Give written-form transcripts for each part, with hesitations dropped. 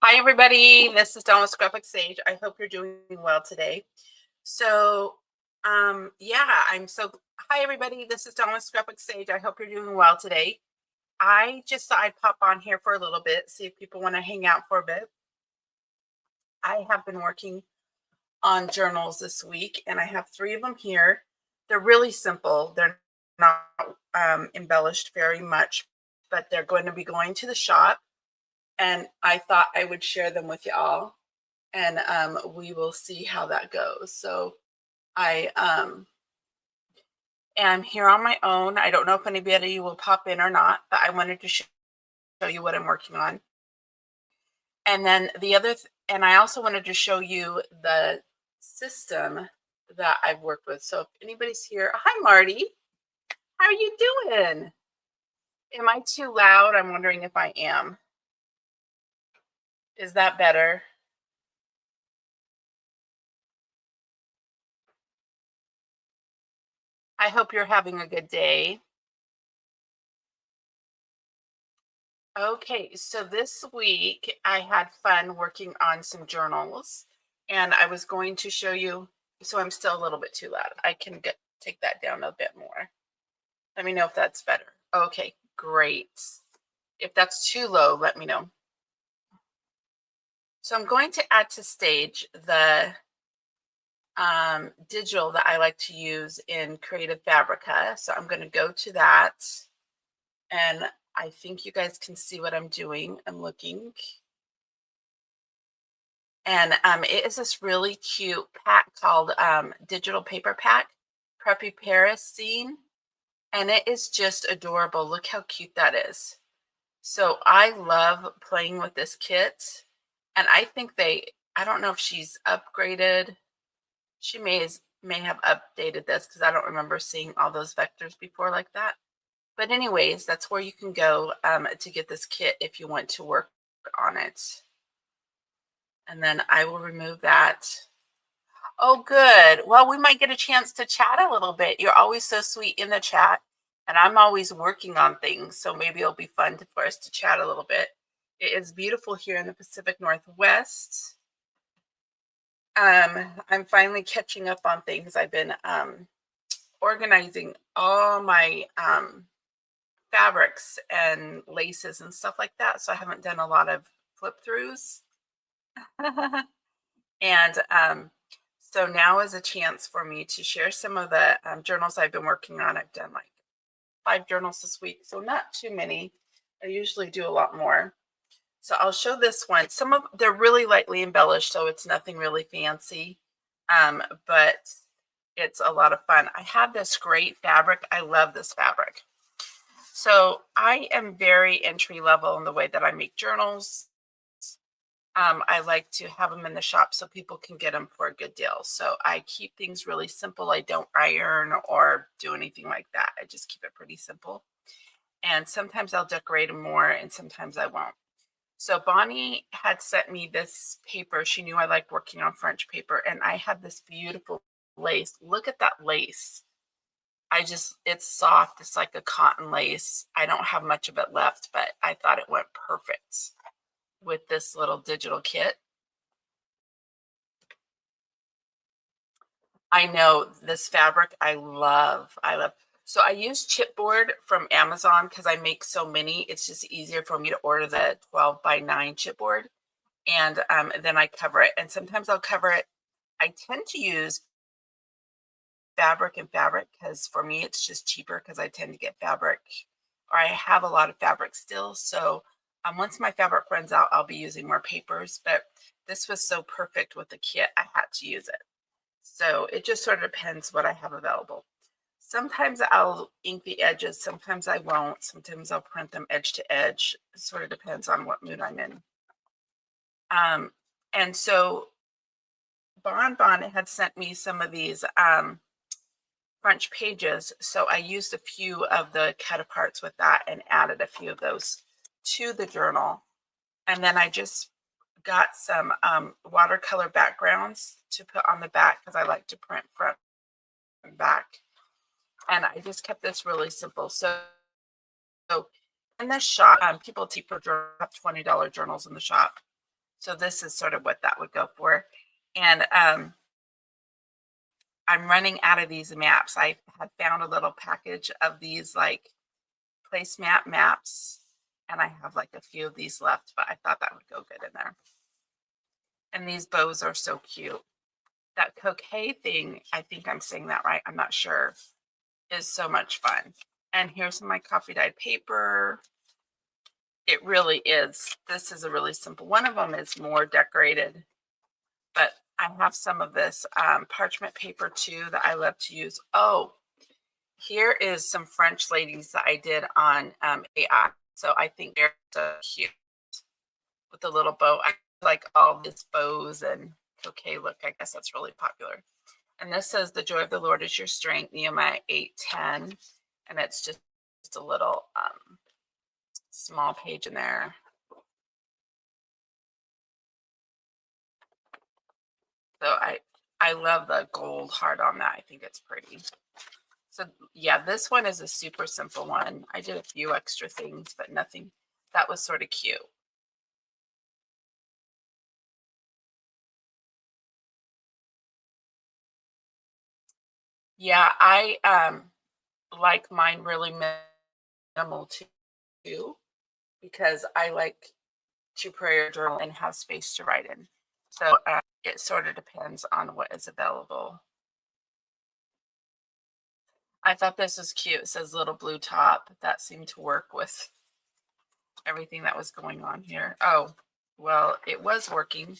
Hi, everybody. This is Dawn with Scrapbook Sage. I hope you're doing well today. So, Hi, everybody. This is Dawn with Scrapbook Sage. I hope you're doing well today. I just thought I'd pop on here for a little bit, see if people want to hang out for a bit. I have been working on journals this week, and I have 3 of them here. They're really simple. They're not embellished very much, but they're going to be going to the shop, and I thought I would share them with y'all. And we will see how that goes. So I am here on my own. I don't know if anybody will pop in or not, but I wanted to show you what I'm working on. And then and I also wanted to show you the system that I've worked with. So if anybody's here, hi Marty, how are you doing? Am I too loud? I'm wondering if I am. Is that better? I hope you're having a good day. Okay, so this week I had fun working on some journals, and I was going to show you. So I'm still a little bit too loud. I can take that down a bit more. Let me know if that's better. Okay, great. If that's too low, let me know. So I'm going to add to stage the digital that I like to use in Creative Fabrica. So I'm going to go to that, and I think you guys can see what I'm doing. I'm looking. And it is this really cute pack called Digital Paper Pack, Preppy Paris Scene. And it is just adorable. Look how cute that is. So I love playing with this kit. And I think I don't know if she's upgraded. She may have updated this because I don't remember seeing all those vectors before like that. But anyways, that's where you can go to get this kit if you want to work on it. And then I will remove that. Oh, good. Well, we might get a chance to chat a little bit. You're always so sweet in the chat, and I'm always working on things. So maybe it'll be fun for us to chat a little bit. It is beautiful here in the Pacific Northwest. I'm finally catching up on things. I've been organizing all my fabrics and laces and stuff like that. So I haven't done a lot of flip throughs. And so now is a chance for me to share some of the journals I've been working on. I've done like 5 journals this week, so not too many. I usually do a lot more. So I'll show this one. They're really lightly embellished, so it's nothing really fancy, but it's a lot of fun. I have this great fabric. I love this fabric. So I am very entry level in the way that I make journals. I like to have them in the shop so people can get them for a good deal. So I keep things really simple. I don't iron or do anything like that. I just keep it pretty simple. And sometimes I'll decorate them more and sometimes I won't. So Bonnie had sent me this paper. She knew I liked working on French paper, and I had this beautiful lace. Look at that lace. It's soft. It's like a cotton lace. I don't have much of it left, but I thought it went perfect with this little digital kit. I know this fabric I love. So I use chipboard from Amazon because I make so many. It's just easier for me to order the 12 by 9 chipboard. And then I cover it. And sometimes I'll cover it. I tend to use fabric and fabric because for me it's just cheaper because I tend to get fabric, or I have a lot of fabric still. So once my fabric runs out, I'll be using more papers. But this was so perfect with the kit, I had to use it. So it just sort of depends what I have available. Sometimes I'll ink the edges, sometimes I won't. Sometimes I'll print them edge to edge. It sort of depends on what mood I'm in. And so Bon had sent me some of these French pages. So I used a few of the cut aparts with that and added a few of those to the journal. And then I just got some watercolor backgrounds to put on the back because I like to print front and back. And I just kept this really simple. So in the shop, people have $20 journals in the shop. So this is sort of what that would go for. And I'm running out of these maps. I had found a little package of these like placemat maps, and I have like a few of these left, but I thought that would go good in there. And these bows are so cute. That Coquet thing, I think I'm saying that right, I'm not sure, is so much fun. And here's my coffee dyed paper. It really is. This is a really simple. One of them is more decorated, but I have some of this parchment paper too that I love to use. Oh, here is some French ladies that I did on AI. So I think they're so cute with the little bow. I like all these bows and coquet look. I guess that's really popular. And this says, "The joy of the Lord is your strength," Nehemiah 8:10. And it's just a little small page in there. So I love the gold heart on that. I think it's pretty. So yeah, this one is a super simple one. I did a few extra things, but nothing. That was sort of cute. Yeah, I like mine really minimal too, because I like to prayer journal and have space to write in. So it sort of depends on what is available. I thought this was cute. It says little blue top. That seemed to work with everything that was going on here. Oh, well, it was working,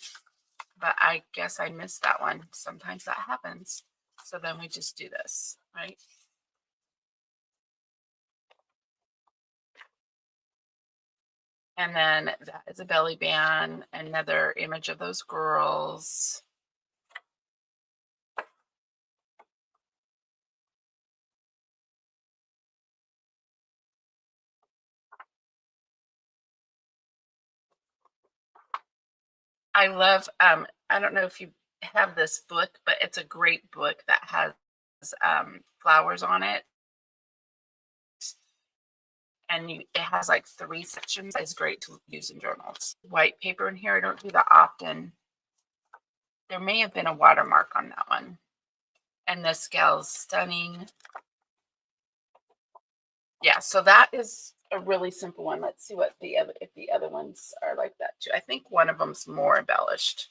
but I guess I missed that one. Sometimes that happens. So then we just do this, right? And then that is a belly band, another image of those girls. I love, I don't know if you have this book, but it's a great book that has flowers on it. And it has like 3 sections. It's great to use in journals. White paper in here, I don't do that often. There may have been a watermark on that one. And the scale's stunning. Yeah, so that is a really simple one. Let's see what if the other ones are like that too. I think one of them's more embellished.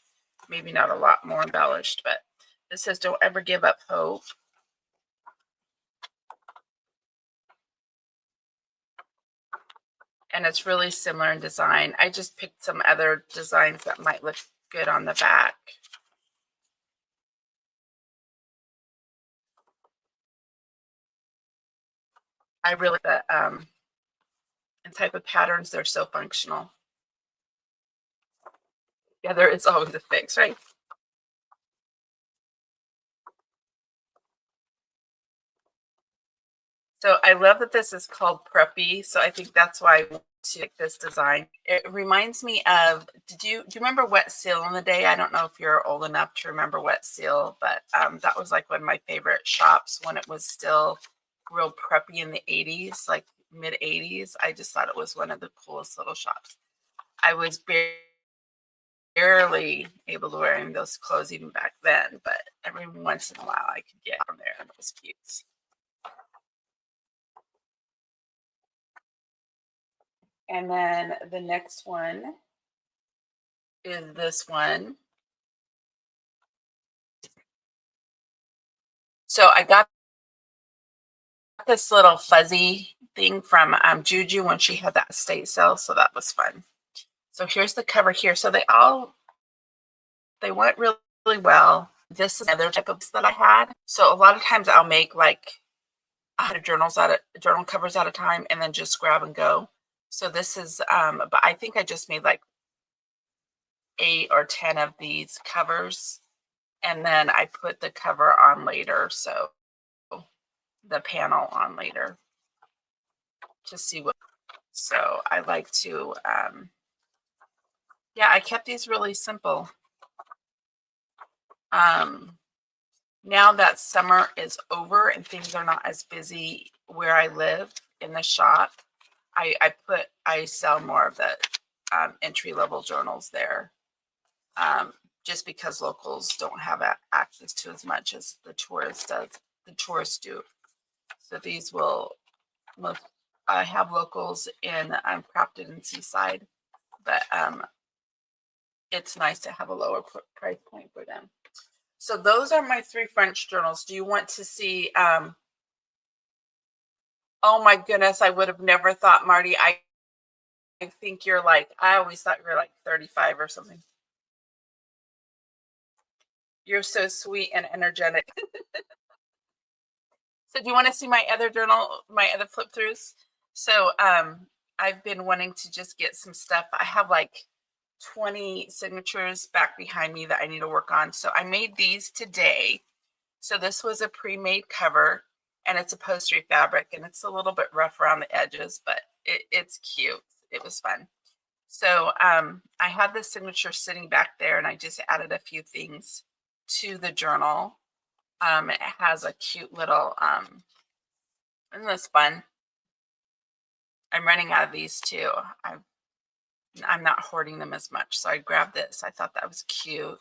Maybe not a lot more embellished, but this says, "Don't ever give up hope." And it's really similar in design. I just picked some other designs that might look good on the back. I really the type of patterns, they're so functional. Yeah, there is always a fix, right? So I love that this is called Preppy. So I think that's why I want to like this design. It reminds me of, do you remember Wet Seal in the day? I don't know if you're old enough to remember Wet Seal, but that was like one of my favorite shops when it was still real preppy in the 80s, like mid 80s. I just thought it was one of the coolest little shops. I was barely able to wear those clothes even back then, but every once in a while I could get from there and it was cute. And then the next one is this one. So I got this little fuzzy thing from Juju when she had that estate sale. So that was fun. So here's the cover here. So they went really, really well. This is another type of that I had. So a lot of times I'll make like 100 journal covers at a time and then just grab and go. So this is, but I think I just made like 8 or 10 of these covers. And then I put the cover on later. So the panel on later to see what. So I like to, yeah, I kept these really simple. Now that summer is over and things are not as busy where I live in the shop, I sell more of the entry level journals there. just because locals don't have access to as much as the tourists do. So these will I have locals in Crafted and Seaside, but it's nice to have a lower price point for them. So those are my 3 French journals. Do you want to see? Oh my goodness, I would have never thought, Marty. I think you're like, I always thought you were like 35 or something. You're so sweet and energetic. So do you want to see my other journal, my other flip throughs? So I've been wanting to just get some stuff. I have like 20 signatures back behind me that I need to work on. So I made these today. So this was a pre-made cover, and it's upholstery fabric, and it's a little bit rough around the edges, but it's cute. It was fun. So I had the signature sitting back there, and I just added a few things to the journal. It has a cute little, isn't this fun? I'm running out of these too. I'm not hoarding them as much, so I grabbed this. I thought that was cute.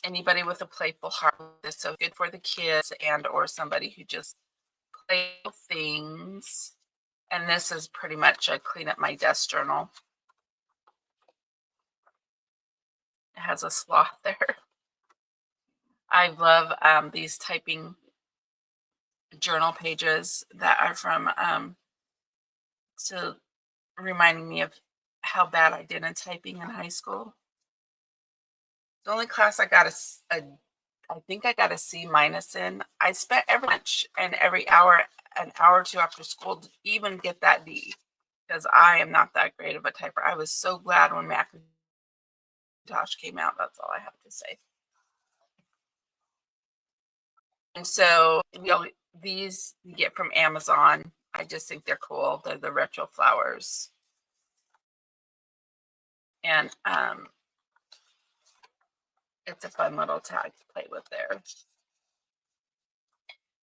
Anybody with a playful heart, is so good for the kids and or somebody who just plays things. And this is pretty much a clean up my desk journal. It has a sloth there. I love these typing journal pages that are from so reminding me of how bad I did in typing in high school. The only class I got I think I got a C- in. I spent every lunch and every hour, an hour or two after school to even get that D, because I am not that great of a typer. I was so glad when Macintosh came out. That's all I have to say. And so these you get from Amazon. I just think they're cool. They're the retro flowers. And it's a fun little tag to play with there.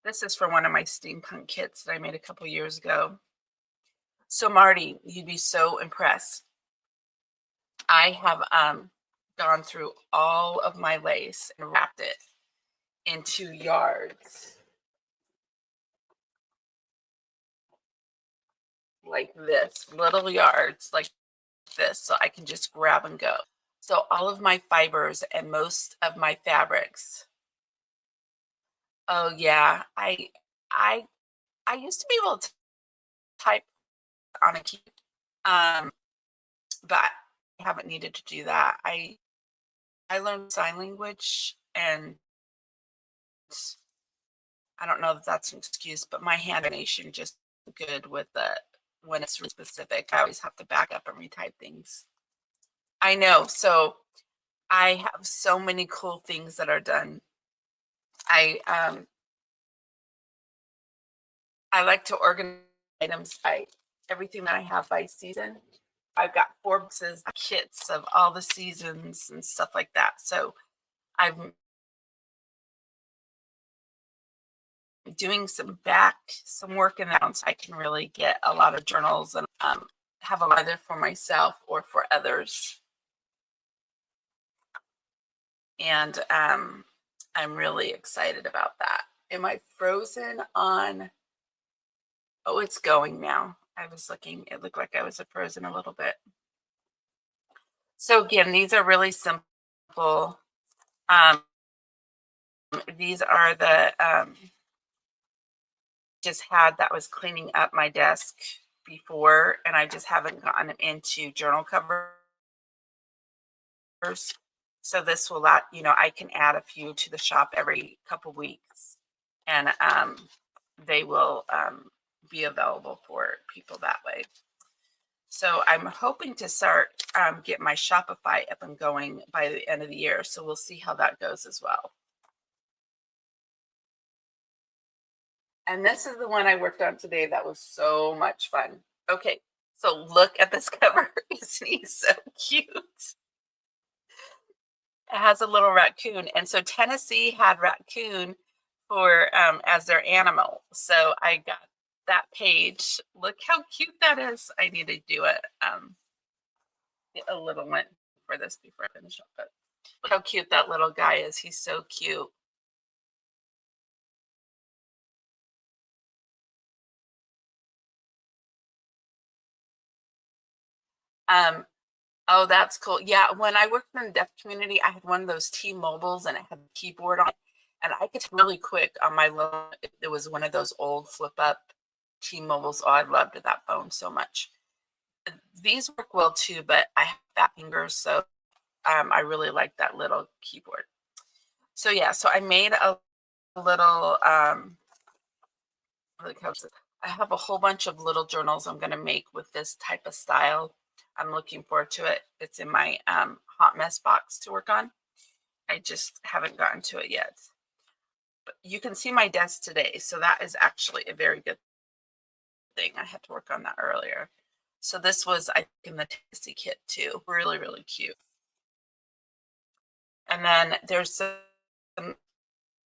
This is for one of my steampunk kits that I made a couple years ago. So Marty, you'd be so impressed. I have gone through all of my lace and wrapped it into yards like this, little yards like this, so I can just grab and go. So all of my fibers and most of my fabrics. Oh yeah, I used to be able to type on a key, but I haven't needed to do that. I learned sign language, and I don't know if that's an excuse, but my hand animation just good with the when it's really specific. I always have to back up and retype things. I know. So I have so many cool things that are done. I like to organize items by everything that I have by season. I've got 4 boxes, kits of all the seasons and stuff like that. So I'm doing some work in that, so I can really get a lot of journals and have a either for myself or for others. And I'm really excited about that. Am I frozen on? Oh, it's going now. I was looking, it looked like I was frozen a little bit. So again, these are really simple. These are the just had that was cleaning up my desk before, and I just haven't gotten into journal covers. So this will let I can add a few to the shop every couple weeks, and they will be available for people that way. So I'm hoping to start get my Shopify up and going by the end of the year. So we'll see how that goes as well. And this is the one I worked on today. That was so much fun. Okay, so look at this cover. Isn't he so cute? It has a little raccoon. And so Tennessee had raccoon for as their animal. So I got that page. Look how cute that is. I need to do it. a little one for this before I finish up. But look how cute that little guy is. He's so cute. Um, oh, that's cool. Yeah, when I worked in the deaf community, I had one of those T-Mobiles and it had a keyboard on it. And I could really quick on my little, it was one of those old flip up T-Mobiles. Oh, I loved that phone so much. These work well too, but I have fat fingers, so I really like that little keyboard. So yeah, so I made a little I have a whole bunch of little journals I'm going to make with this type of style. I'm looking forward to it. It's in my hot mess box to work on. I just haven't gotten to it yet. But you can see my desk today, so that is actually a very good thing. I had to work on that earlier. So this was, I think, in the Tennessee kit too. Really, really cute. And then there's some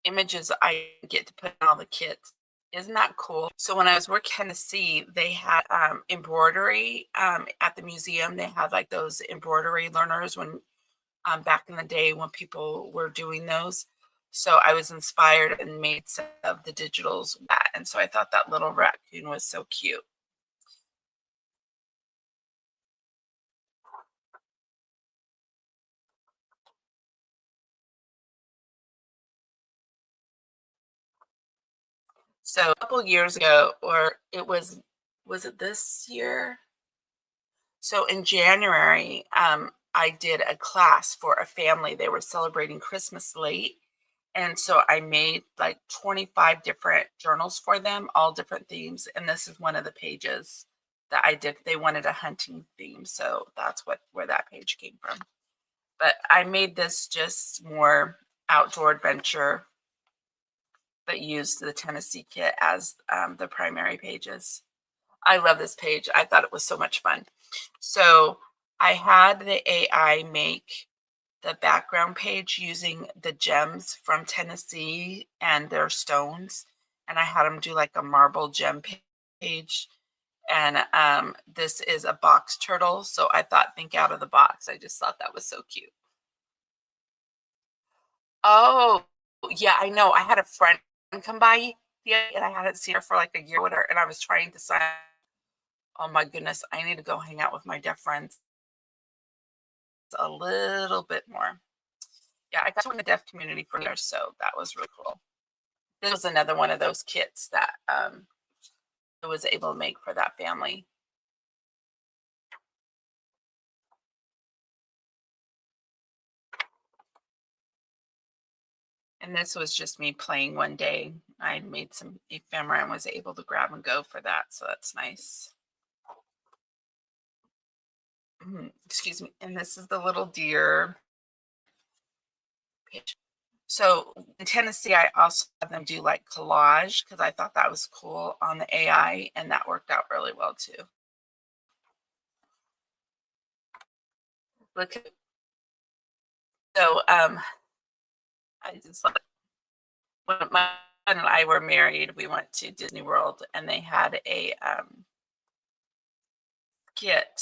images I get to put in all the kits. Isn't that cool? So when I was working in Tennessee, they had embroidery at the museum. They had like those embroidery learners when back in the day when people were doing those. So I was inspired and made some of the digitals with that. And so I thought that little raccoon was so cute. So a couple years ago, or was it this year? So in January, I did a class for a family. They were celebrating Christmas late. And so I made like 25 different journals for them, all different themes. And this is one of the pages that I did. They wanted a hunting theme. So that's where that page came from. But I made this just more outdoor adventure, but used the Tennessee kit as the primary pages. I love this page. I thought it was so much fun. So I had the AI make the background page using the gems from Tennessee and their stones. And I had them do like a marble gem page. And this is a box turtle. So I thought, think out of the box. I just thought that was so cute. Oh, yeah, I know. I had a friend come by and I hadn't seen her for like a year with her. And I was trying to sign. Oh my goodness, I need to go hang out with my deaf friends a little bit more. Yeah, I got to in the deaf community for years, so that was really cool. This was another one of those kits that I was able to make for that family. And this was just me playing one day. I made some ephemera and was able to grab and go for that, so that's nice. Excuse me. And this is the little deer page. So in Tennessee, I also had them do like collage because I thought that was cool on the AI, and that worked out really well too. Look, so I just like when my son and I were married, we went to Disney World, and they had a kit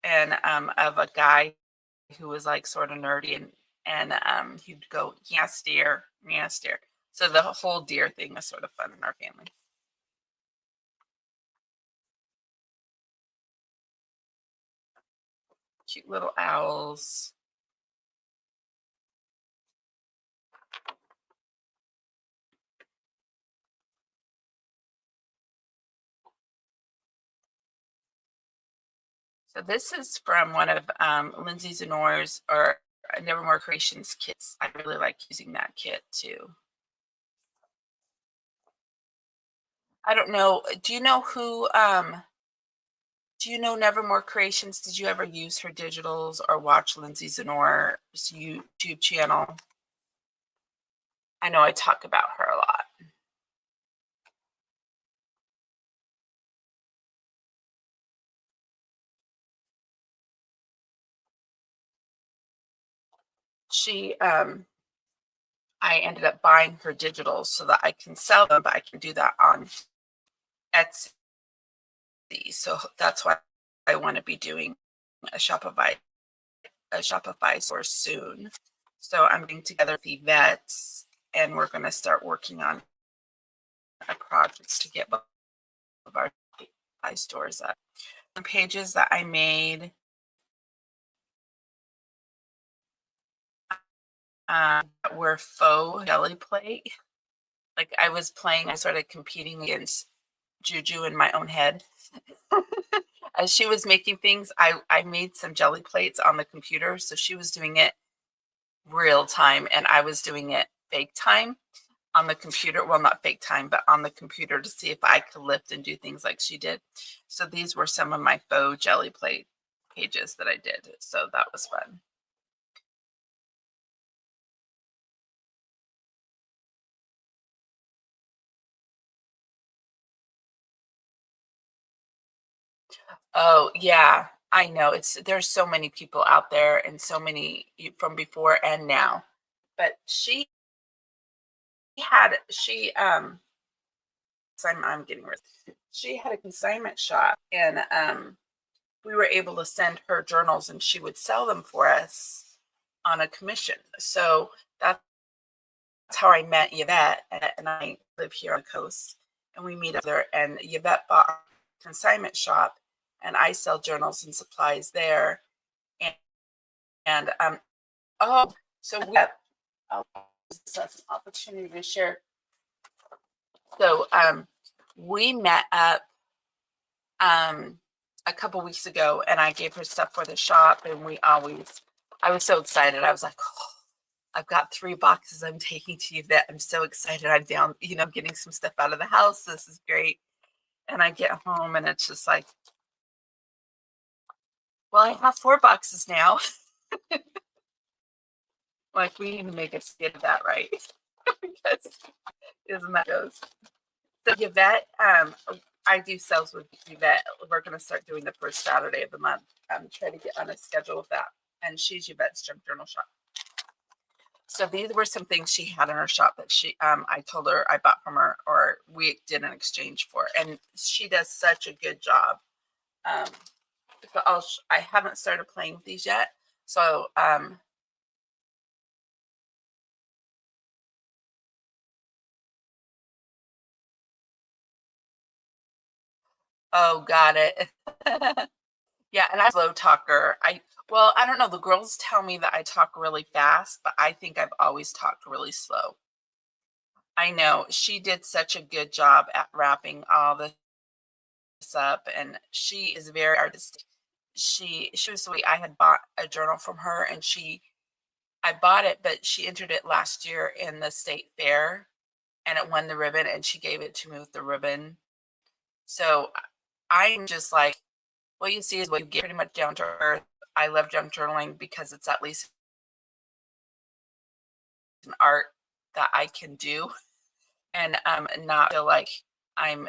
and of a guy who was like sort of nerdy, and he'd go, yes, dear, yes, dear. So the whole deer thing was sort of fun in our family. Cute little owls. So this is from one of Lindsay Zenor's or Nevermore Creations kits. I really like using that kit too. I don't know. Do you know who? Do you know Nevermore Creations? Did you ever use her digitals or watch Lindsay Zenor's YouTube channel? I know I talk about her a lot. I ended up buying her digitals so that I can sell them, but I can do that on Etsy. So that's what I want to be doing a Shopify store soon. So I'm getting together with Yvette, and we're going to start working on a project to get both of our Shopify stores up. The pages that I made were faux jelly plate. Like I was playing, I started competing against Juju in my own head. As she was making things, I made some jelly plates on the computer. So she was doing it real time and I was doing it fake time on the computer. Well, not fake time, but on the computer to see if I could lift and do things like she did. So these were some of my faux jelly plate pages that I did. So that was fun. Oh, yeah. I know. There's so many people out there and so many from before and now. But I'm getting rid. She had a consignment shop and we were able to send her journals and she would sell them for us on a commission. So that's how I met Yvette, and I live here on the coast and we meet up there, and Yvette bought a consignment shop and I sell journals and supplies there. And oh, so I'll use this as an opportunity to share. So we met up a couple weeks ago and I gave her stuff for the shop, and I was so excited. I was like, oh, I've got 3 boxes I'm taking to Yvette. I'm so excited. I'm down, getting some stuff out of the house. This is great. And I get home and it's just like, well, I have 4 boxes now. Like, we need to make a skit of that, right? Because isn't that goes? So Yvette, I do sales with Yvette. We're going to start doing the first Saturday of the month. Try to get on a schedule with that. And she's Yvette's Junk Journal Shop. So these were some things she had in her shop that I told her I bought from her, or we did an exchange for. And she does such a good job. But I haven't started playing with these yet. So oh, got it. Yeah, and I'm a slow talker. I don't know. The girls tell me that I talk really fast, but I think I've always talked really slow. I know she did such a good job at wrapping all this up, and she is very artistic. She was sweet. I had bought a journal from her, and I bought it, but she entered it last year in the state fair, and it won the ribbon, and she gave it to me with the ribbon. So I'm just like, well, you see is what you get, pretty much down to earth. I love junk journaling because it's at least an art that I can do, and not feel like I'm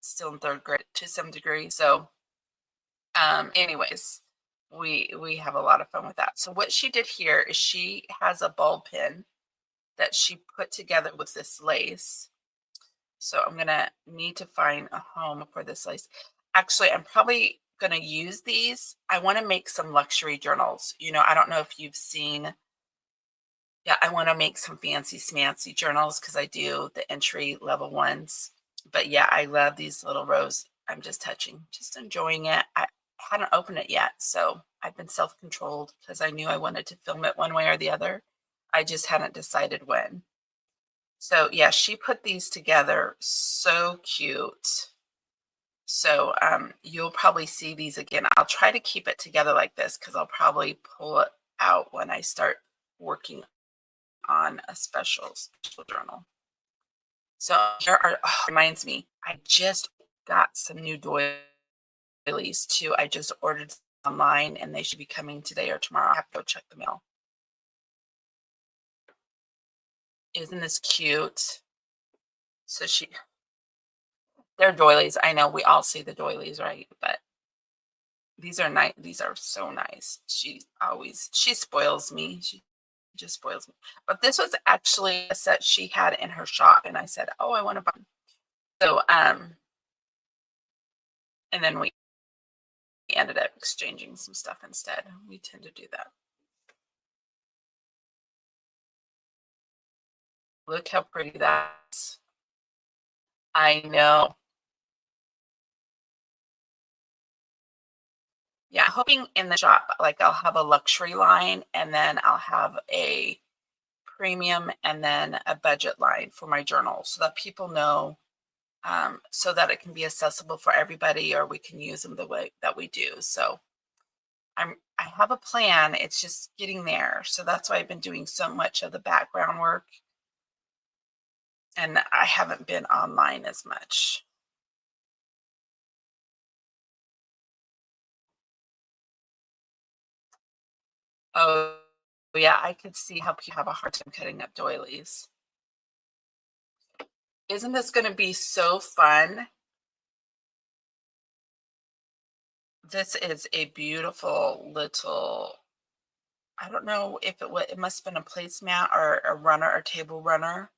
still in 3rd grade to some degree. So anyways, we have a lot of fun with that. So what she did here is she has a ball pin that she put together with this lace. So I'm gonna need to find a home for this lace. Actually, I'm probably gonna use these. I want to make some luxury journals. I don't know if you've seen. Yeah, I want to make some fancy smancy journals because I do the entry level ones. But yeah, I love these little rows. I'm just touching, just enjoying it. I hadn't opened it yet, so I've been self-controlled because I knew I wanted to film it one way or the other. I just hadn't decided when. So yeah, she put these together. So cute. So you'll probably see these again. I'll try to keep it together like this because I'll probably pull it out when I start working on a special journal. So here reminds me, I just got some new doilies too. I just ordered online and they should be coming today or tomorrow. I have to go check the mail. Isn't this cute? So they're doilies. I know we all see the doilies, right? But these are nice. These are so nice. She spoils me. She just spoils me. But this was actually a set she had in her shop, and I said, "Oh, I want to buy." So and then we ended up exchanging some stuff instead. We tend to do that. Look how pretty that's. I know. Yeah, hoping in the shop, like I'll have a luxury line and then I'll have a premium and then a budget line for my journal so that people know, so that it can be accessible for everybody or we can use them the way that we do. So I have a plan. It's just getting there. So that's why I've been doing so much of the background work. And I haven't been online as much. Oh, yeah, I could see how people have a hard time cutting up doilies. Isn't this going to be so fun? This is a beautiful little, I don't know if it must have been a placemat or a runner or table runner.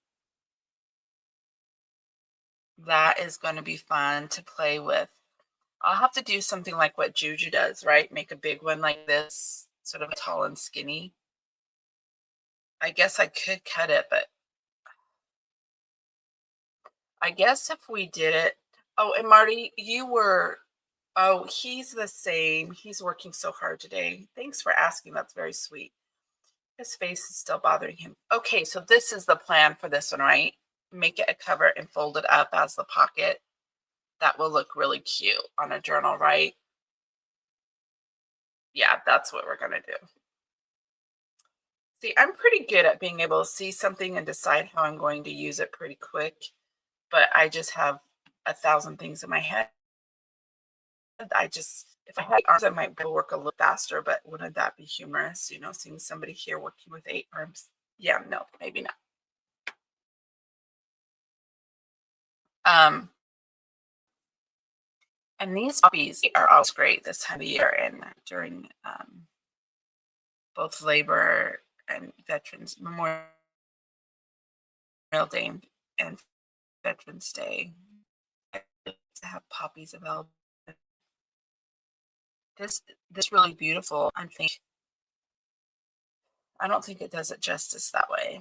That is going to be fun to play with. I'll have to do something like what Juju does, right? Make a big one like this, sort of tall and skinny. I guess I could cut it, but I guess if we did it. Oh, and Marty, oh, he's the same. He's working so hard today. Thanks for asking. That's very sweet. His face is still bothering him. Okay, so this is the plan for this one, right? Make it a cover and fold it up as the pocket. That will look really cute on a journal, right? Yeah, that's what we're going to do. See, I'm pretty good at being able to see something and decide how I'm going to use it pretty quick, but I just have 1,000 things in my head. If I had arms, I might be able to work a little faster, but wouldn't that be humorous? Seeing somebody here working with 8 arms. Yeah, no, maybe not. And these poppies are always great this time of year and during both Labor and Veterans Memorial Day and Veterans Day. I like to have poppies available. This really beautiful. I don't think it does it justice that way.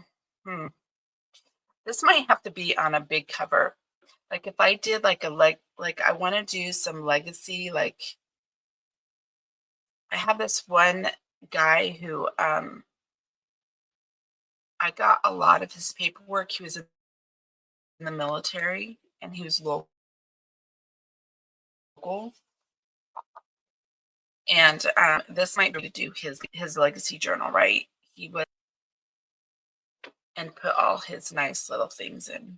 This might have to be on a big cover. Like if I did like I want to do some legacy, like I have this one guy who I got a lot of his paperwork. He was in the military and he was local. And this might be to do his legacy journal, right? He would and put all his nice little things in.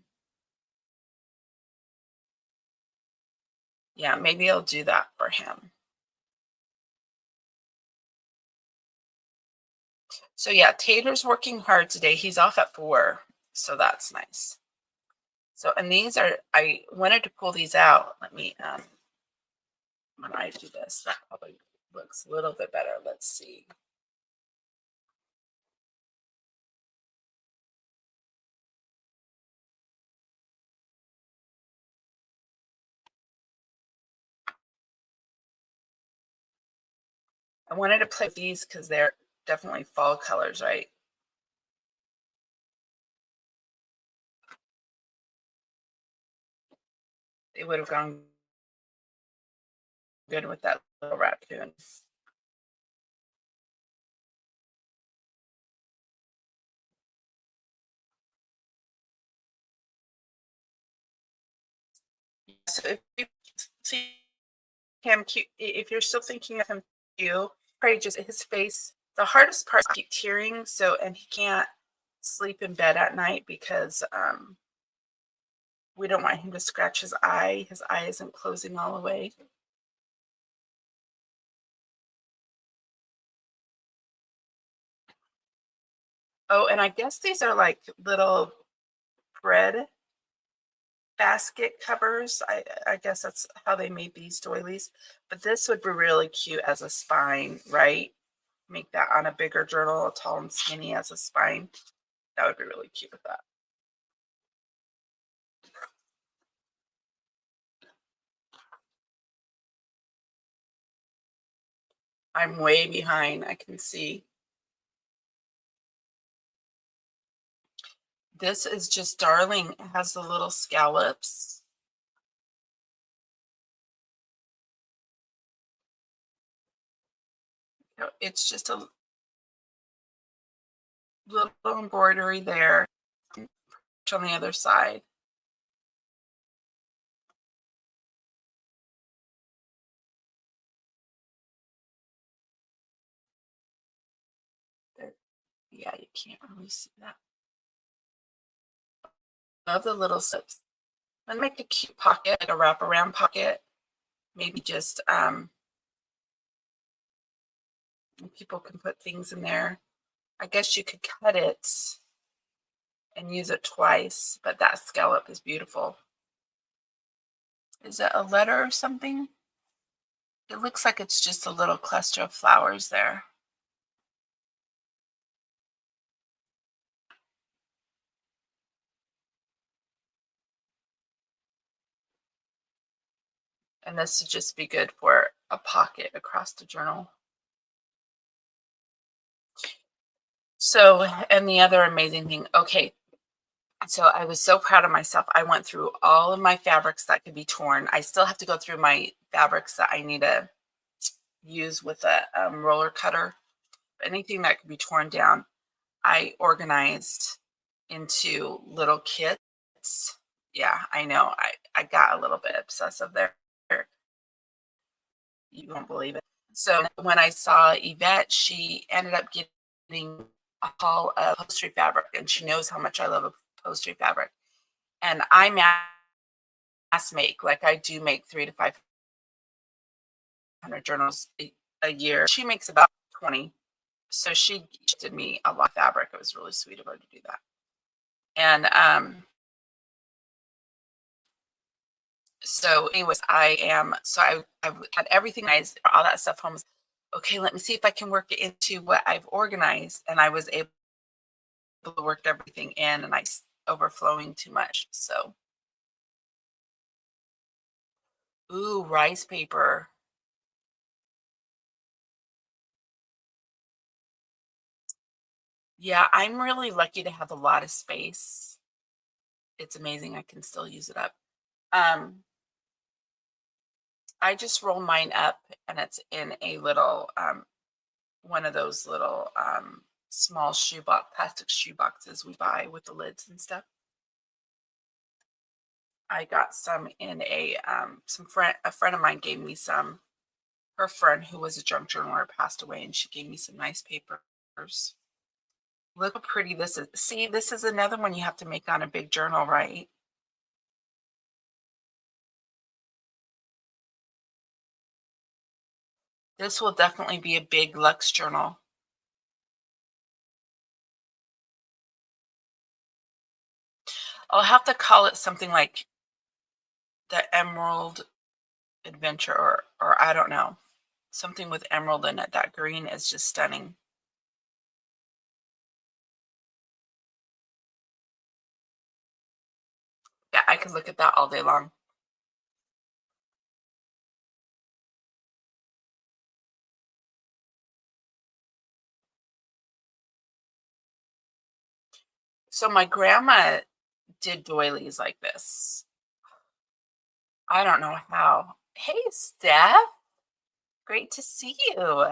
Yeah, maybe I'll do that for him. So yeah, Taylor's working hard today. He's off at 4, so that's nice. So, and I wanted to pull these out. Let me, when I do this, that probably looks a little bit better. Let's see. I wanted to play these because they're definitely fall colors, right? They would have gone good with that little raccoon. So if you see him cute, if you're still thinking of him cute, probably just his face. The hardest part is keep tearing. So, and he can't sleep in bed at night because we don't want him to scratch his eye. His eye isn't closing all the way. Oh, and I guess these are like little bread basket covers. I guess that's how they made these doilies. But this would be really cute as a spine, right? Make that on a bigger journal, tall and skinny as a spine. That would be really cute with that. I'm way behind. I can see. This is just darling. It has the little scallops. It's just a little embroidery there on the other side. There. Yeah, you can't really see that. Love the little slips. And make a cute pocket, like a wraparound pocket. Maybe just people can put things in there. I guess you could cut it and use it twice, but that scallop is beautiful. Is it a letter or something? It looks like it's just a little cluster of flowers there. And this would just be good for a pocket across the journal. So, and the other amazing thing, okay, so I was so proud of myself. I went through all of my fabrics that could be torn. I still have to go through my fabrics that I need to use with a roller cutter. Anything that could be torn down, I organized into little kits. Yeah, I know. I got a little bit obsessive there. You won't believe it. So when I saw Yvette, she ended up getting a haul of upholstery fabric, and she knows how much I love upholstery fabric. And I mass make, like I do make 300 to 500 journals a year. She makes about 20. So she gifted me a lot of fabric. It was really sweet of her to do that. And so anyways, I had everything all that stuff home. Okay, let me see if I can work it into what I've organized. And I was able to work everything in, and I overflowing too much. So, ooh, rice paper. Yeah, I'm really lucky to have a lot of space. It's amazing I can still use it up. I just roll mine up, and it's in a little one of those little small plastic shoe boxes we buy with the lids and stuff. I got some in a friend of mine gave me some. Her friend who was a junk journaler passed away, and she gave me some nice papers. Look how pretty this is. See, this is another one you have to make on a big journal, right? This will definitely be a big luxe journal. I'll have to call it something like the Emerald Adventure, or I don't know. Something with emerald in it. That green is just stunning. Yeah, I could look at that all day long. So my grandma did doilies like this. I don't know how. Hey, Steph. Great to see you.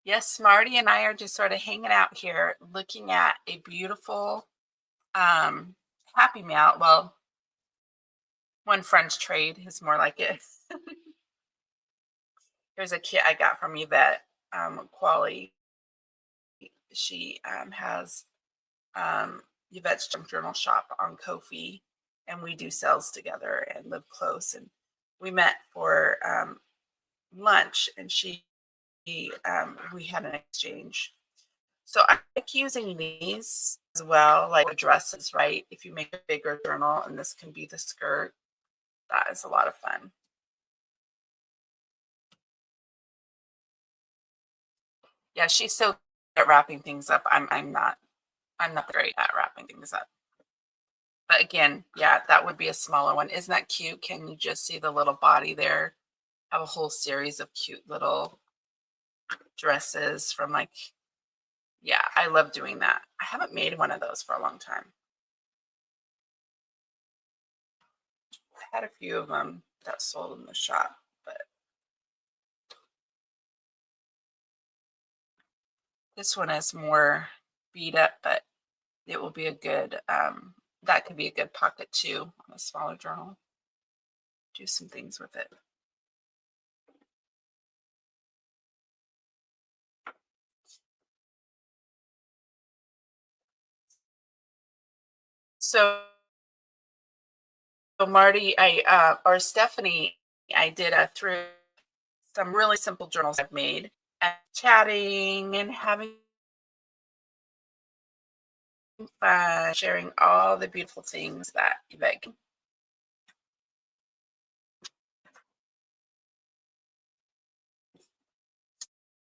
Yes, Marty and I are just sort of hanging out here looking at a beautiful Happy Meal. Well, one French trade is more like it. Here's a kit I got from Yvette Quali. She has Yvette's Junk Journal shop on Ko-fi, and we do sales together and live close. And we met for lunch, and we had an exchange. So I like using these as well, like dresses, right? If you make a bigger journal, and this can be the skirt, that is a lot of fun. Yeah, she's so good at wrapping things up. I'm not great at wrapping things up. But again, yeah, that would be a smaller one. Isn't that cute? Can you just see the little body there? Have a whole series of cute little dresses from like, yeah, I love doing that. I haven't made one of those for a long time. I had a few of them that sold in the shop, but this one is more beat up, but it will be a good, that could be a good pocket too on a smaller journal. Do some things with it. So Marty, or Stephanie, I did through some really simple journals I've made, and chatting and having fun, sharing all the beautiful things that Yvette can.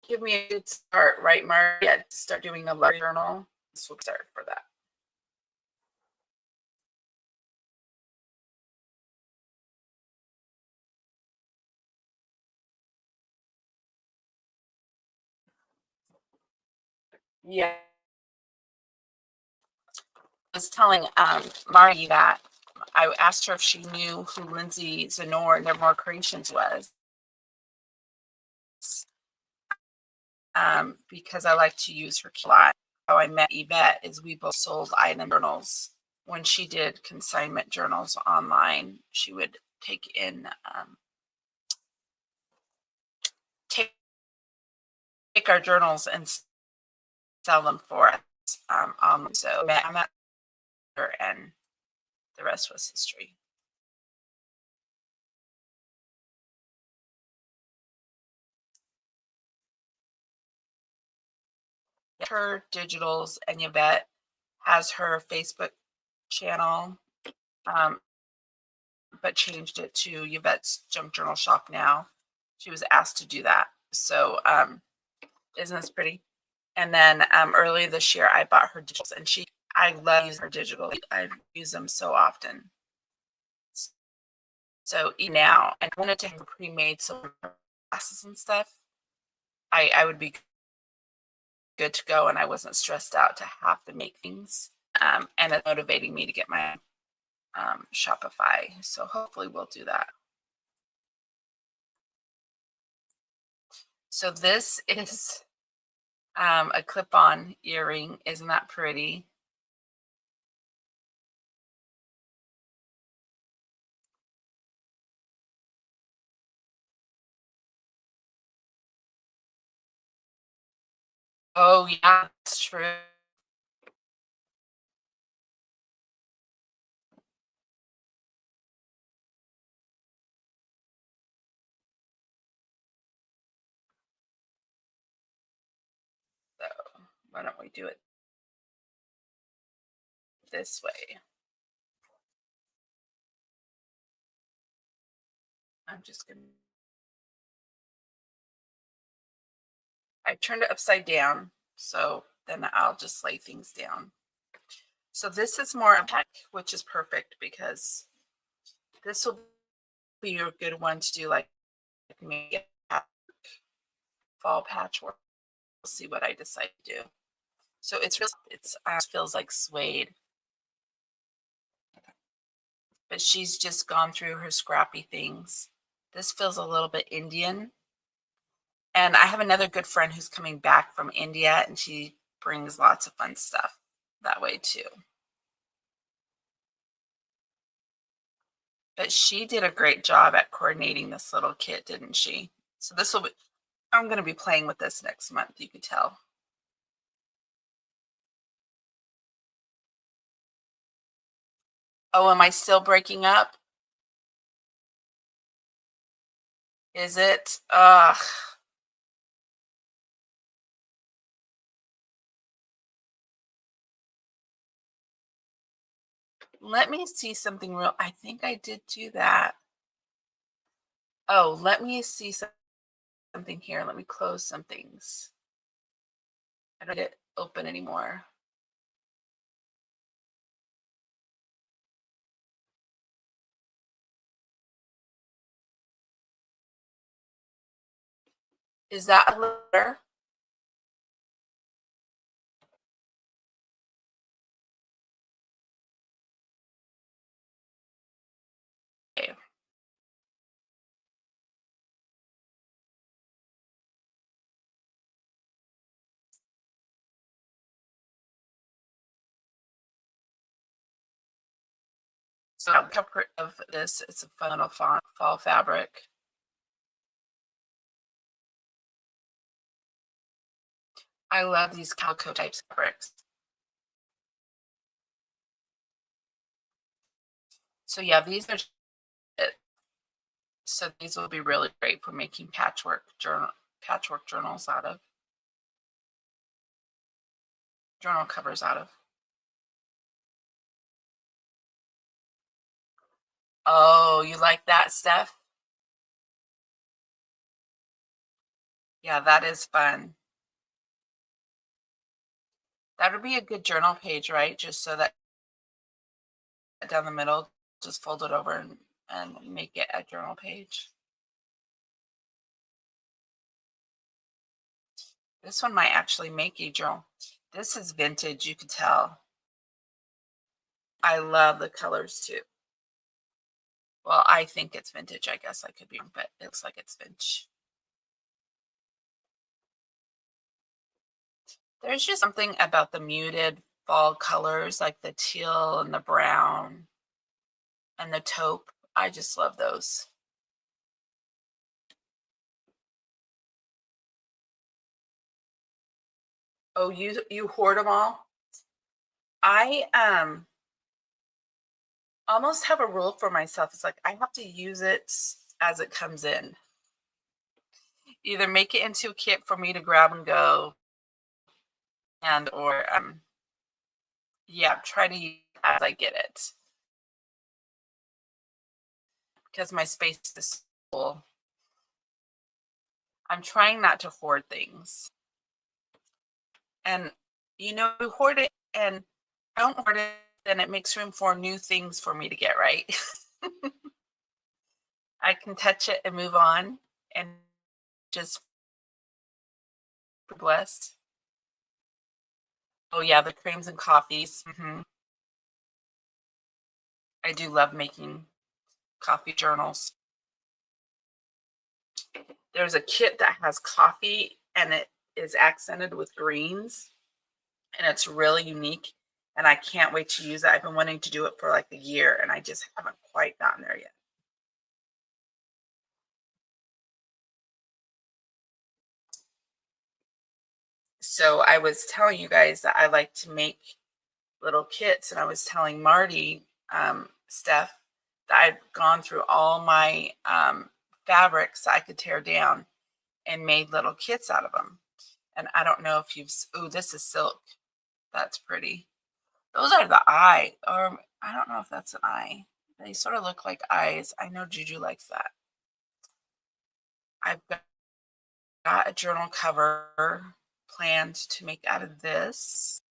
Give me a good start, right, Marty? Yeah, start doing a large journal. This will start for that. Yeah. I was telling Marty that I asked her if she knew who Lindsay Zenor and Nevermore Creations was. Because I like to use her a lot. How I met Yvette is we both sold item journals. When she did consignment journals online, she would take in, take our journals and sell them for us. So I met her, and the rest was history. Her digitals, and Yvette has her Facebook channel, but changed it to Yvette's Junk Journal Shop now. She was asked to do that. So isn't this pretty? And then earlier this year, I bought her digitals, and I love using her digital. I use them so often. So now, I wanted to have pre-made some classes and stuff. I would be good to go, and I wasn't stressed out to have to make things. And it's motivating me to get my Shopify. So hopefully we'll do that. So this is a clip-on earring. Isn't that pretty? Oh yeah, that's true. So why don't we do it this way? I'm just gonna, I turned it upside down, so then I'll just lay things down. So this is more opaque, which is perfect because this will be a good one to do like maybe fall patchwork. We'll see what I decide to do. So it's really, it feels like suede, but she's just gone through her scrappy things. This feels a little bit Indian. And I have another good friend who's coming back from India, and she brings lots of fun stuff that way too. But she did a great job at coordinating this little kit, didn't she? So this will be, I'm going to be playing with this next month, you could tell. Oh, am I still breaking up? Is it? Ugh. Let me see something real. I think I did do that. Oh, let me see something here. Let me close some things. I don't get it open anymore. Is that a letter? Okay. So I'll cover of this. It's a fun little fall fabric. I love these calico type fabrics. So yeah, these are it. So these will be really great for making patchwork journals out of, journal covers out of. Oh, you like that, Steph? Yeah, that is fun. That would be a good journal page, right? Just so that down the middle, just fold it over and make it a journal page. This one might actually make a journal. This is vintage, you can tell. I love the colors too. Well, I think it's vintage. I guess I could be wrong, but it looks like it's vintage. There's just something about the muted fall colors, like the teal and the brown and the taupe. I just love those. Oh, you hoard them all? I almost have a rule for myself. It's like I have to use it as it comes in. Either make it into a kit for me to grab and go, and or yeah, try to use it as I get it because my space is full. I'm trying not to hoard things, and hoard it, and I don't hoard it, then it makes room for new things for me to get right. I can touch it and move on, and just blessed. Oh yeah, the creams and coffees. I do love making coffee journals. There's a kit that has coffee and it is accented with greens and it's really unique. And I can't wait to use it. I've been wanting to do it for like a year and I just haven't quite gotten there yet. So I was telling you guys that I like to make little kits, and I was telling Marty, Steph, that I've gone through all my fabrics that I could tear down and made little kits out of them. And I don't know if oh, this is silk. That's pretty. Those are the eye, or I don't know if that's an eye. They sort of look like eyes. I know Juju likes that. I've got a journal cover planned to make out of this.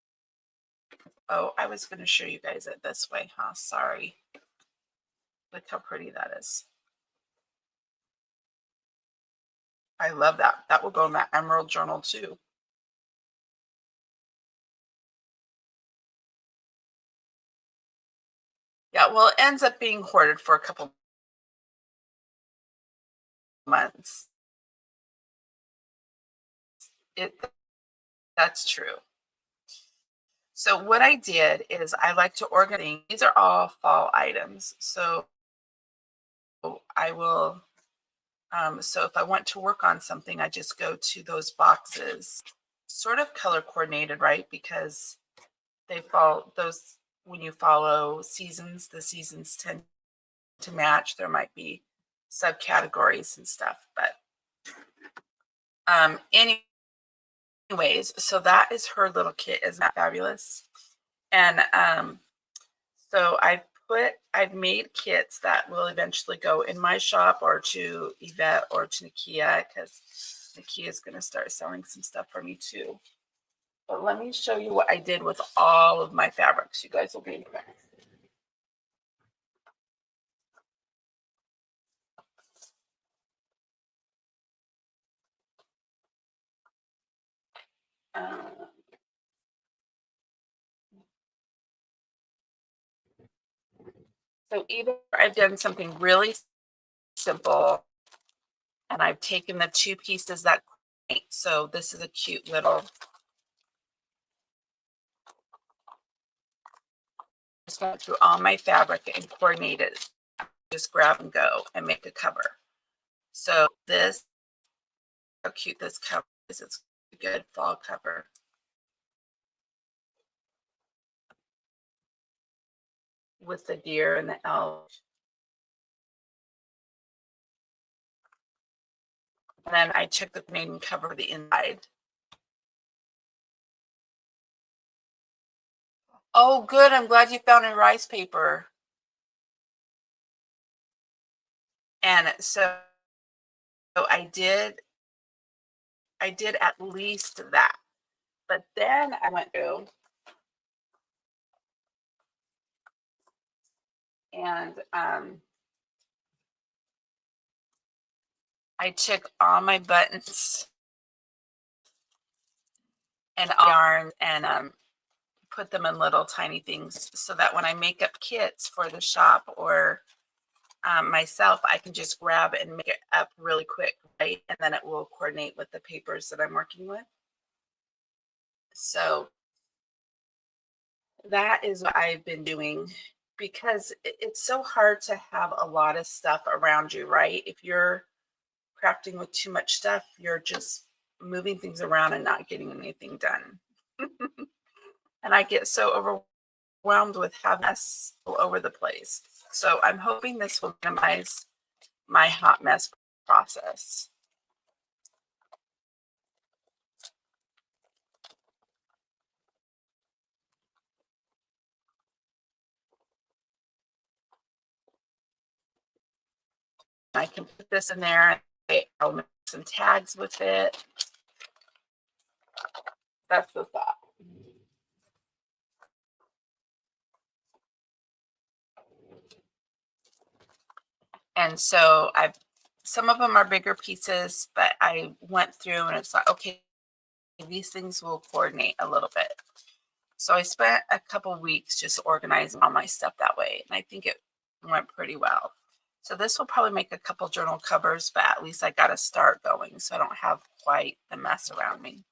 Oh, I was going to show you guys it this way, huh? Sorry. Look how pretty that is. I love that. That will go in that emerald journal too. Yeah, well, it ends up being hoarded for a couple months. That's true. So what I did is I like to organize. These are all fall items. So I will, so if I want to work on something, I just go to those boxes, sort of color coordinated, right? Because they fall, those, when you follow seasons, the seasons tend to match. There might be subcategories and stuff, but anyways, so that is her little kit. Isn't that fabulous? And so I've made kits that will eventually go in my shop or to Yvette or to Nakia, because Nakia is going to start selling some stuff for me too. But let me show you what I did with all of my fabrics. You guys will be impressed. So either I've done something really simple and I've taken the two pieces that coordinate. So this is a cute little, just went through all my fabric and coordinated. Just grab and go and make a cover. So this, how cute this cover is. It's a good fall cover. With the deer and the elk. And then I took the maiden cover the inside. Oh, good. I'm glad you found a rice paper. And so I did at least that. But then I went through and I took all my buttons and yarn and put them in little tiny things so that when I make up kits for the shop or myself, I can just grab and make it up really quick, right? And then it will coordinate with the papers that I'm working with. So that is what I've been doing because it's so hard to have a lot of stuff around you, right? If you're crafting with too much stuff, you're just moving things around and not getting anything done. And I get so overwhelmed with having mess all over the place. So I'm hoping this will minimize my hot mess process. I can put this in there. I'll make some tags with it. That's the thought. And so some of them are bigger pieces, but I went through and it's like, okay, these things will coordinate a little bit. So I spent a couple weeks just organizing all my stuff that way. And I think it went pretty well. So this will probably make a couple journal covers, but at least I got to start going so I don't have quite the mess around me.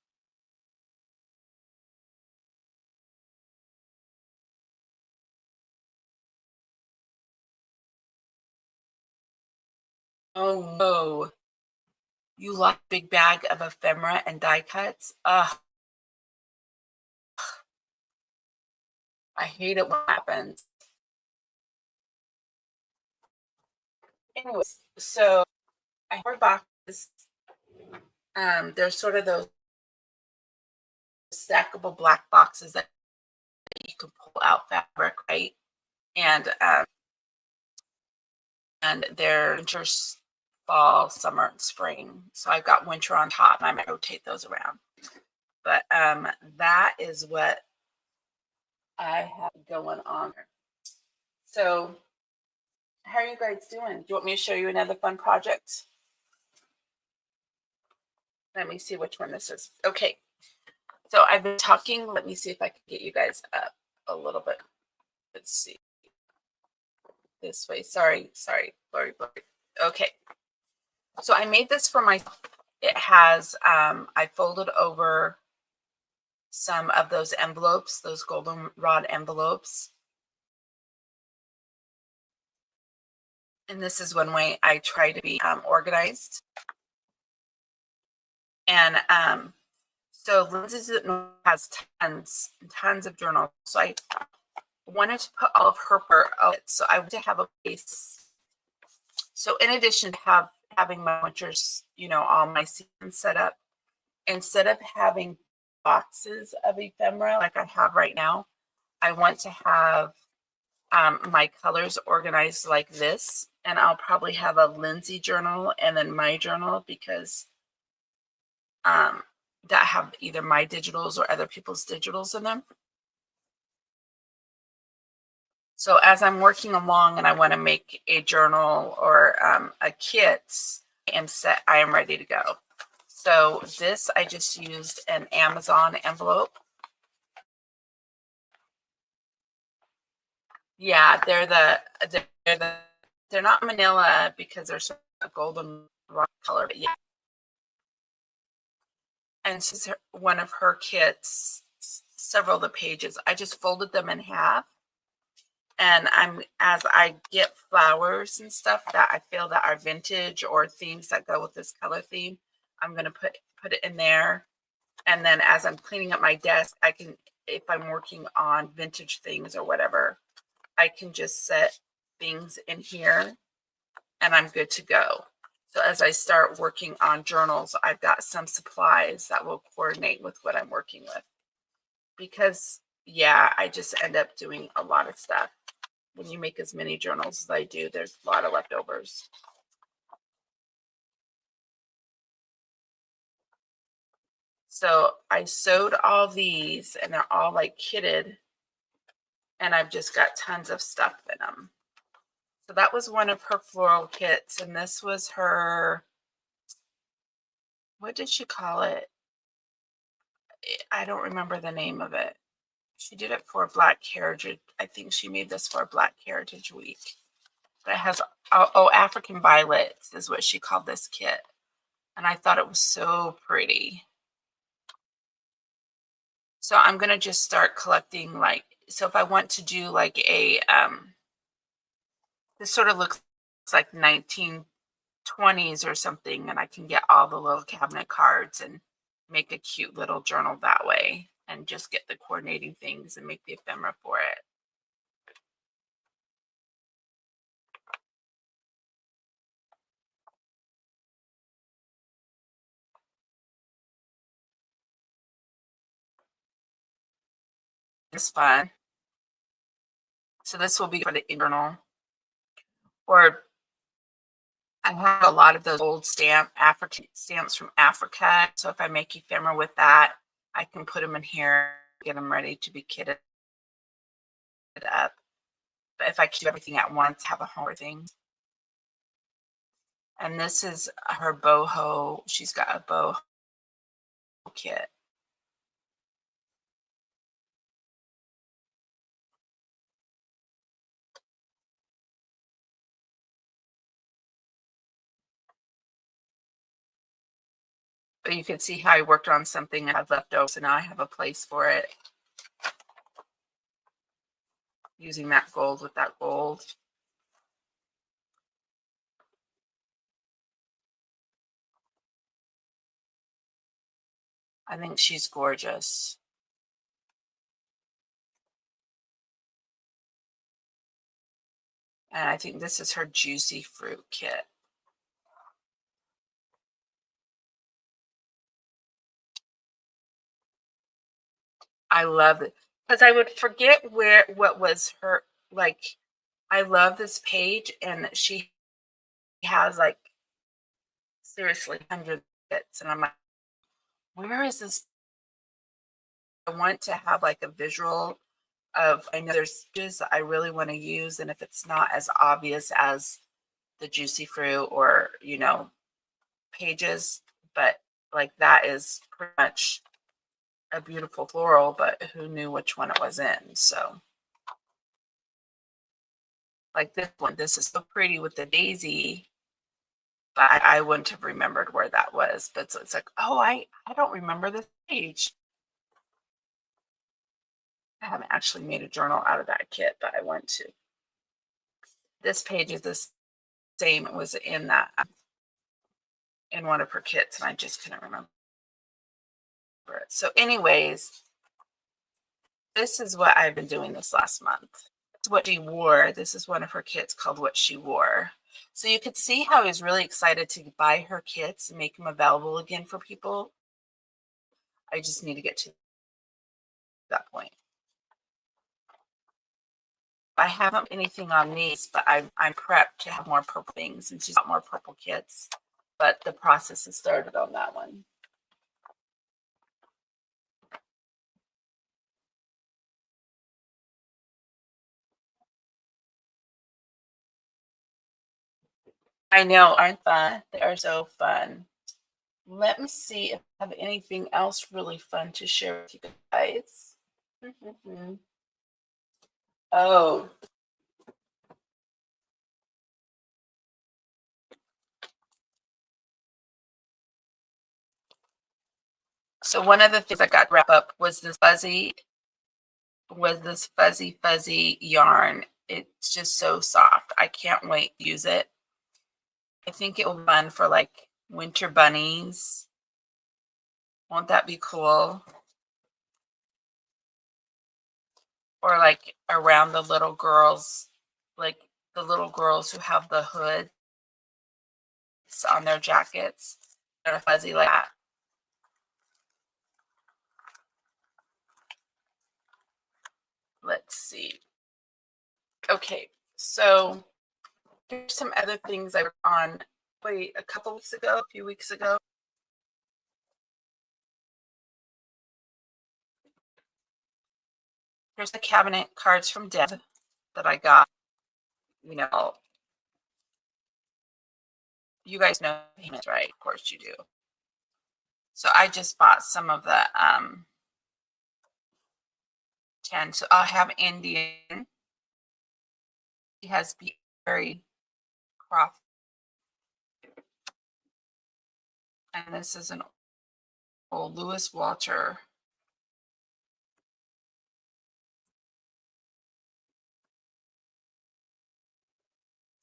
Oh no. You lost a big bag of ephemera and die cuts? Ugh. I hate it when it happens. Anyways, so I have boxes. They're sort of those stackable black boxes that you can pull out fabric, right? And they're winter, fall, summer, and spring. So I've got winter on top, and I might rotate those around. But that is what I have going on. So how are you guys doing? Do you want me to show you another fun project? Let me see which one this is. Okay. So I've been talking. Let me see if I can get you guys up a little bit. Let's see. This way. Sorry. Blurry. Okay. So I made this for myself. It has, I folded over some of those envelopes, those goldenrod envelopes. And this is one way I try to be organized. And so Lindsay's has tons of journals. So I wanted to put all of her part of it. So I want to have a place. So in addition to having my winters, all my seasons set up, instead of having boxes of ephemera like I have right now, I want to have my colors organized like this. And I'll probably have a Lindsay journal and then my journal because that have either my digitals or other people's digitals in them. So as I'm working along and I want to make a journal or a kit, I am ready to go. So this, I just used an Amazon envelope. Yeah, they're not manila because they're sort of a golden rock color, but yeah. And this is one of her kits, several of the pages. I just folded them in half. And as I get flowers and stuff that I feel that are vintage or themes that go with this color theme, I'm going to put it in there. And then as I'm cleaning up my desk, I can, if I'm working on vintage things or whatever, I can just set things in here and I'm good to go. So as I start working on journals, I've got some supplies that will coordinate with what I'm working with. Because, yeah, I just end up doing a lot of stuff. When you make as many journals as I do, there's a lot of leftovers. So I sewed all these and they're all like kitted. And I've just got tons of stuff in them. So that was one of her floral kits. And this was her, what did she call it? I don't remember the name of it. She did it for Black Heritage. I think she made this for Black Heritage Week. But it has, African Violets is what she called this kit. And I thought it was so pretty. So I'm going to just start collecting, like, so if I want to do like a, this sort of looks like 1920s or something, and I can get all the little cabinet cards and make a cute little journal that way and just get the coordinating things and make the ephemera for it. It's fun. So this will be for the journal. Or I have a lot of those old African stamps from Africa. So if I make ephemera with that, I can put them in here, get them ready to be kitted up. But if I do everything at once, have a home thing. And this is her boho. She's got a boho kit. But you can see how I worked on something I've left over, so now I have a place for it. Using that gold with that gold. I think she's gorgeous. And I think this is her juicy fruit kit. I love it because I would forget what was her, like, I love this page and she has like seriously hundreds of bits and I'm like, where is this? I want to have like a visual of, I know there's pages that I really want to use, and if it's not as obvious as the juicy fruit or, pages, but like that is pretty much a beautiful floral, but who knew which one it was in? So like this one, this is so pretty with the daisy, but I wouldn't have remembered where that was. But so it's like, oh, I don't remember this page. I haven't actually made a journal out of that kit, but I want to. This page is the same. It was in one of her kits, and I just couldn't remember it. So, anyways, this is what I've been doing this last month. It's what she wore. This is one of her kits called What She Wore. So you could see how I was really excited to buy her kits and make them available again for people. I just need to get to that point. I haven't anything on these, but I'm prepped to have more purple things, and she's got more purple kits. But the process has started on that one. I know, aren't fun? They are so fun. Let me see if I have anything else really fun to share with you guys. Oh, so one of the things I got to wrap up was this fuzzy yarn. It's just so soft. I can't wait to use it. I think it will be fun for like winter bunnies. Won't that be cool? Or like around the little girls, like the little girls who have the hood on their jackets. They're fuzzy like that. Let's see. Okay, so here's some other things I worked on a few weeks ago. Here's the cabinet cards from Deb that I got. You know, you guys know payments, right? Of course you do. So I just bought some of the 10. So I'll have Indian. He has Berry Croft. And this is an old Lewis Walter.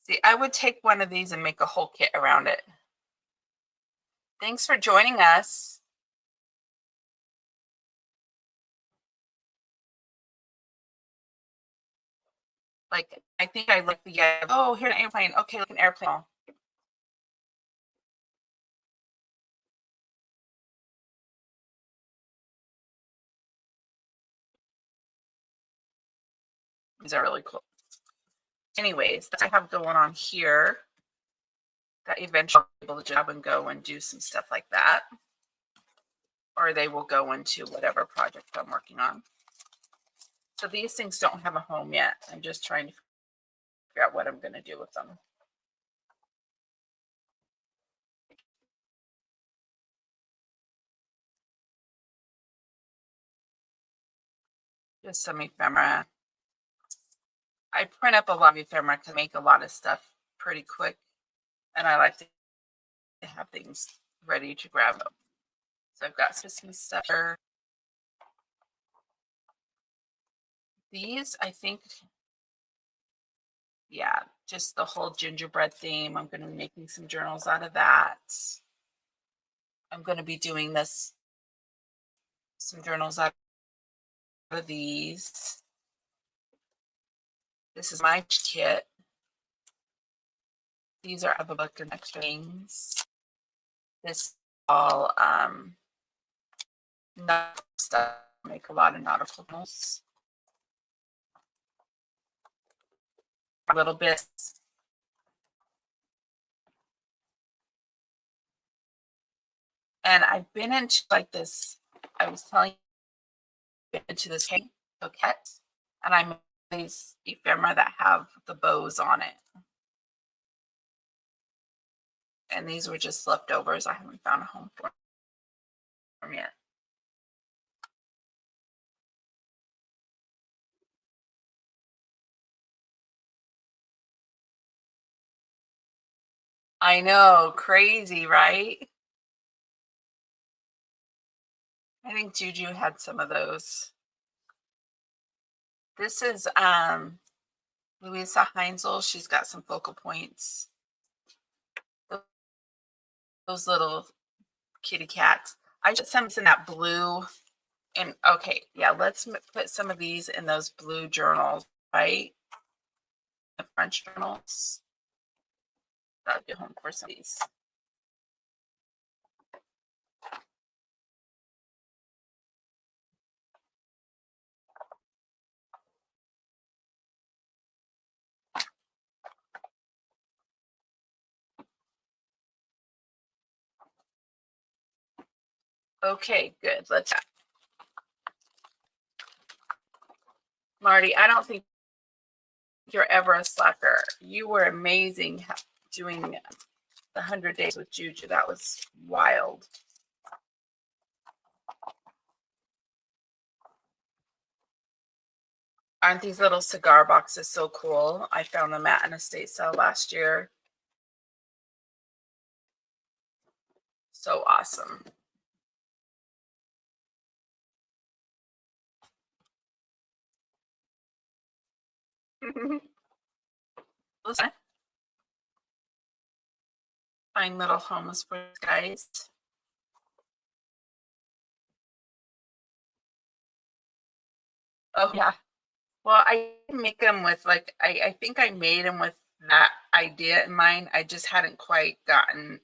See, I would take one of these and make a whole kit around it. Thanks for joining us. Like, I think I like the oh, here's an airplane. Okay, like an airplane. These are really cool. Anyways, that I have going on here that eventually I'll be able to job and go and do some stuff like that. Or they will go into whatever project I'm working on. So these things don't have a home yet. I'm just trying to figure out what I'm going to do with them. Just some ephemera. I print up a lot of ephemera to make a lot of stuff pretty quick. And I like to have things ready to grab them. So I've got some stuff here. These, I think, yeah, just the whole gingerbread theme. I'm going to be making some journals out of that. I'm going to be doing some journals out of these. This is my kit. These are of a book and extra things. This is all nautical stuff. I make a lot of nautical journals. A little bit. And I've been into like this, I was telling you, into this coquette, and I made these ephemera that have the bows on it. And these were just leftovers. I haven't found a home for them yet. I know, crazy, right? I think Juju had some of those. This is Louisa Heinzel. She's got some focal points. Those little kitty cats. I just some in that blue. And okay, yeah, let's put some of these in those blue journals, right? The French journals. That'll be home for some of these. Okay, good. Let's. Marty, I don't think you're ever a slacker. You were amazing doing the 100 Days with Juju. That was wild. Aren't these little cigar boxes so cool? I found them at an estate sale last year. So awesome. Fine little homes for guys. Oh yeah. Well, I make them with like I think I made them with that idea in mind. I just hadn't quite gotten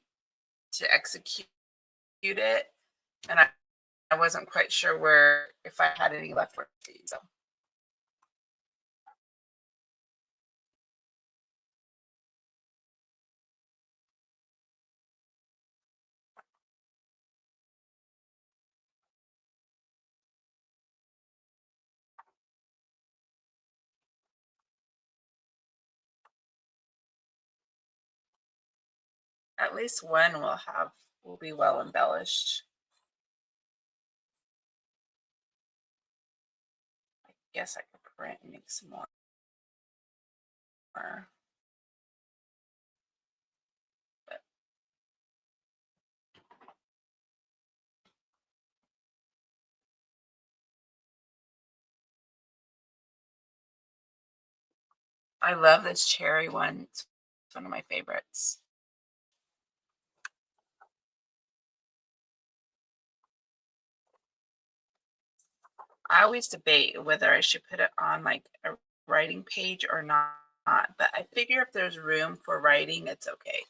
to execute it, and I wasn't quite sure where if I had any left for these. So at least one will be well embellished. I guess I could print and make some more. But I love this cherry one. It's one of my favorites. I always debate whether I should put it on like a writing page or not, but I figure if there's room for writing, it's okay.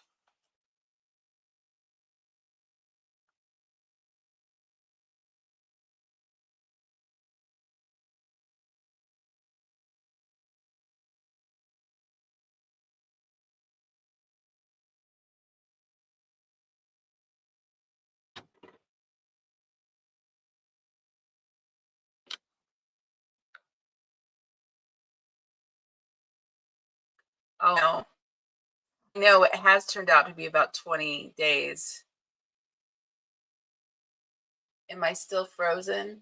Oh no. No, it has turned out to be about 20 days. Am I still frozen?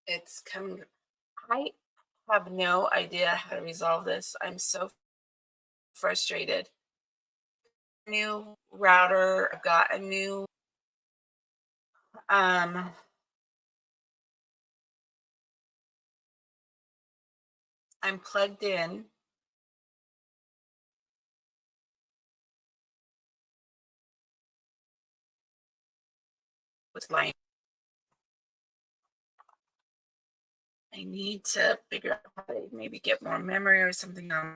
It's coming. I have no idea how to resolve this. I'm so frustrated. New router, I've got a new um I'm plugged in. With line. I need to figure out how to maybe get more memory or something on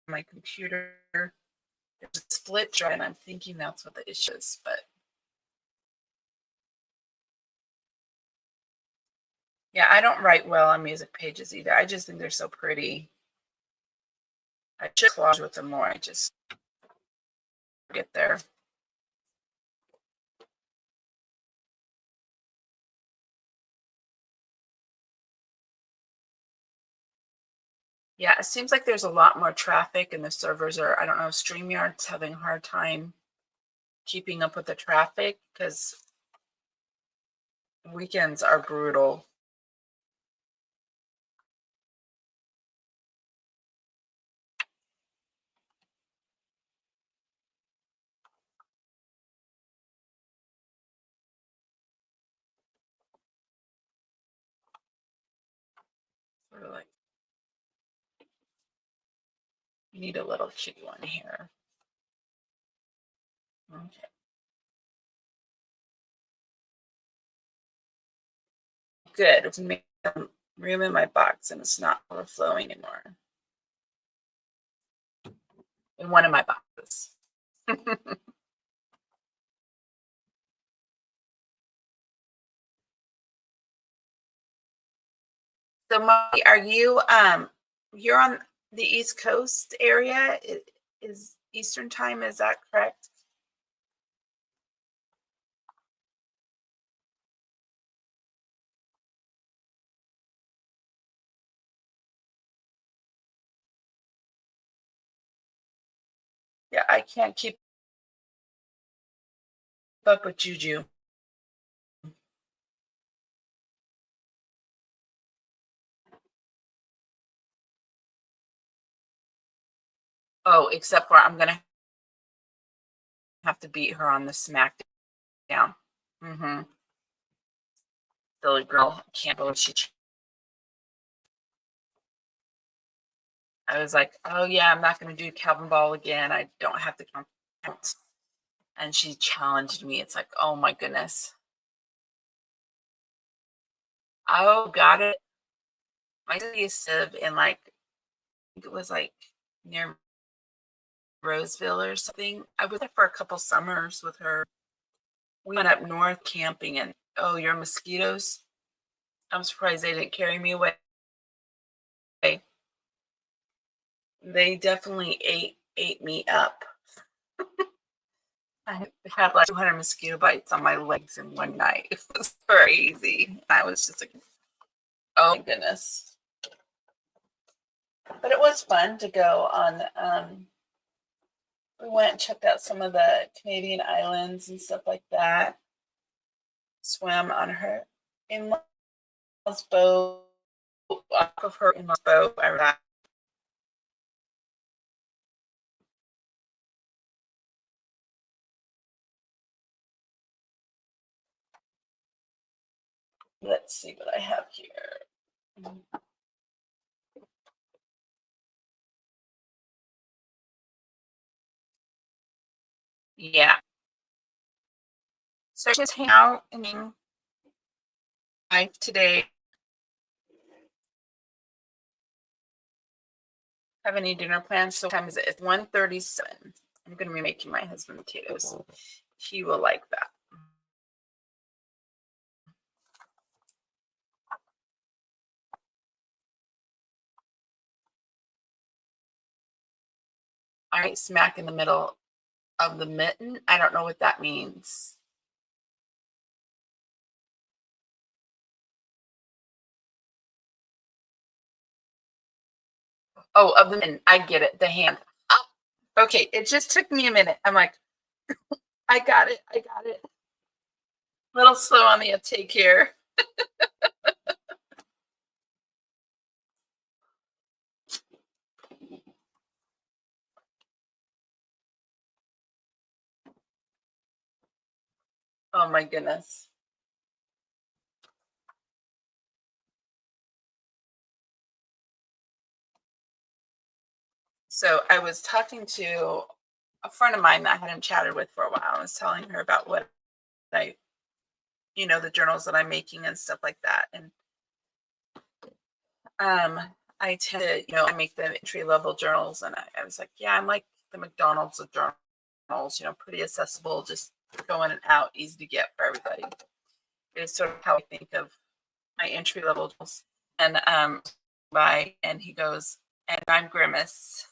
my computer. There's a split drive, and I'm thinking that's what the issue is, but yeah, I don't write well on music pages either. I just think they're so pretty. I should collage with them more. I just get there. Yeah, it seems like there's a lot more traffic and the servers are, I don't know, StreamYard's having a hard time keeping up with the traffic because weekends are brutal. Sort of like, you need a little kitty one here. Okay. Good. It's made some room in my box and it's not overflowing anymore. In one of my boxes. So, Molly, are you you're on the East Coast area? Is Eastern time? Is that correct? Yeah, I can't keep up with Juju. Oh, except for I'm gonna have to beat her on the SmackDown. Mm-hmm. Silly girl. Can't believe I was like, oh yeah, I'm not gonna do Calvin Ball again. I don't have to count. And she challenged me. It's like, oh my goodness. Oh, got it. My sister used to live in like, I think it was like near Roseville or something. I was there for a couple summers with her. We went up north camping and oh, your mosquitoes. I'm surprised they didn't carry me away. They definitely ate me up. I had like 200 mosquito bites on my legs in one night. It was crazy. I was just like, oh my goodness. But it was fun to go on. We went and checked out some of the Canadian islands and stuff like that. Swam on her in-laws boat, off of her in-laws boat. Let's see what I have here. Yeah. So just hang out and life today. Have any dinner plans? So what time is it? It's 1:37. I'm gonna be making my husband potatoes. He will like that. All right, smack in the middle of the mitten. I don't know what that means. Oh, of the mitten. I get it. The hand. Oh, okay, it just took me a minute. I'm like, I got it. I got it. A little slow on the uptake here. Oh my goodness. So I was talking to a friend of mine that I hadn't chatted with for a while. I was telling her about what I, the journals that I'm making and stuff like that. And I tend to, I make the entry level journals, and I was like, yeah, I'm like the McDonald's of journals, pretty accessible, just go in and out, easy to get for everybody. It's sort of how I think of my entry level journals. And and he goes, and I'm Grimace.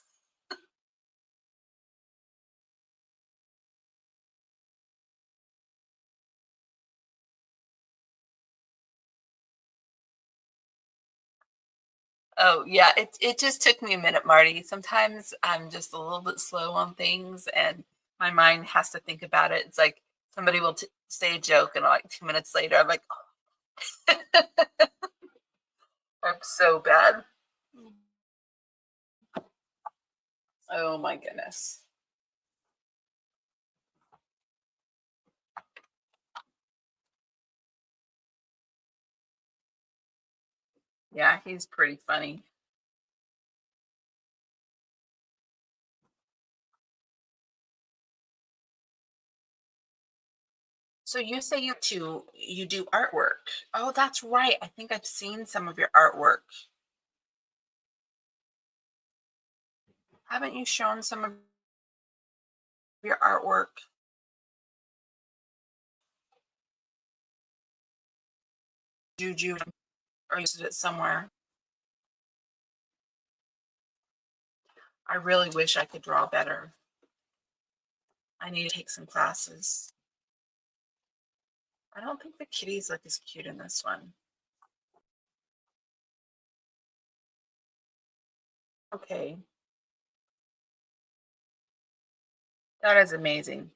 Oh yeah, it just took me a minute, Marty. Sometimes I'm just a little bit slow on things, and my mind has to think about it. It's like somebody will say a joke, and like 2 minutes later, I'm like, oh. I'm so bad. Oh my goodness. Yeah, he's pretty funny. So you say you do artwork. Oh, that's right. I think I've seen some of your artwork. Haven't you shown some of your artwork? Juju, or used it somewhere? I really wish I could draw better. I need to take some classes. I don't think the kitties look as cute in this one. Okay. That is amazing.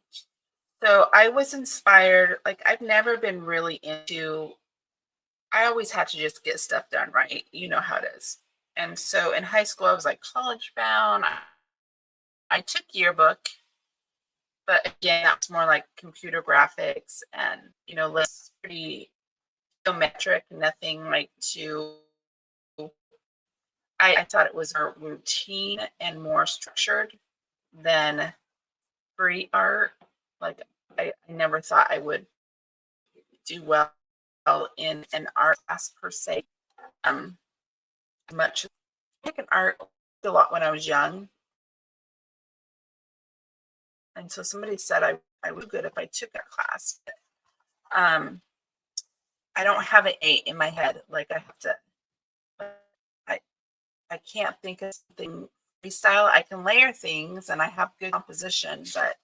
So I was inspired, like I've never been really into I always had to just get stuff done, right? You know how it is. And so in high school I was like college bound. I took yearbook, but again, that was more like computer graphics and less pretty geometric, nothing like too I thought it was more routine and more structured than free art. Like I never thought I would do well in an art class per se. Um, much I took an art a lot when I was young, and so somebody said I would be good if I took that class. But, I don't have an 8 in my head. Like I have to. I I can't think of something freestyle. I can layer things and I have good composition, but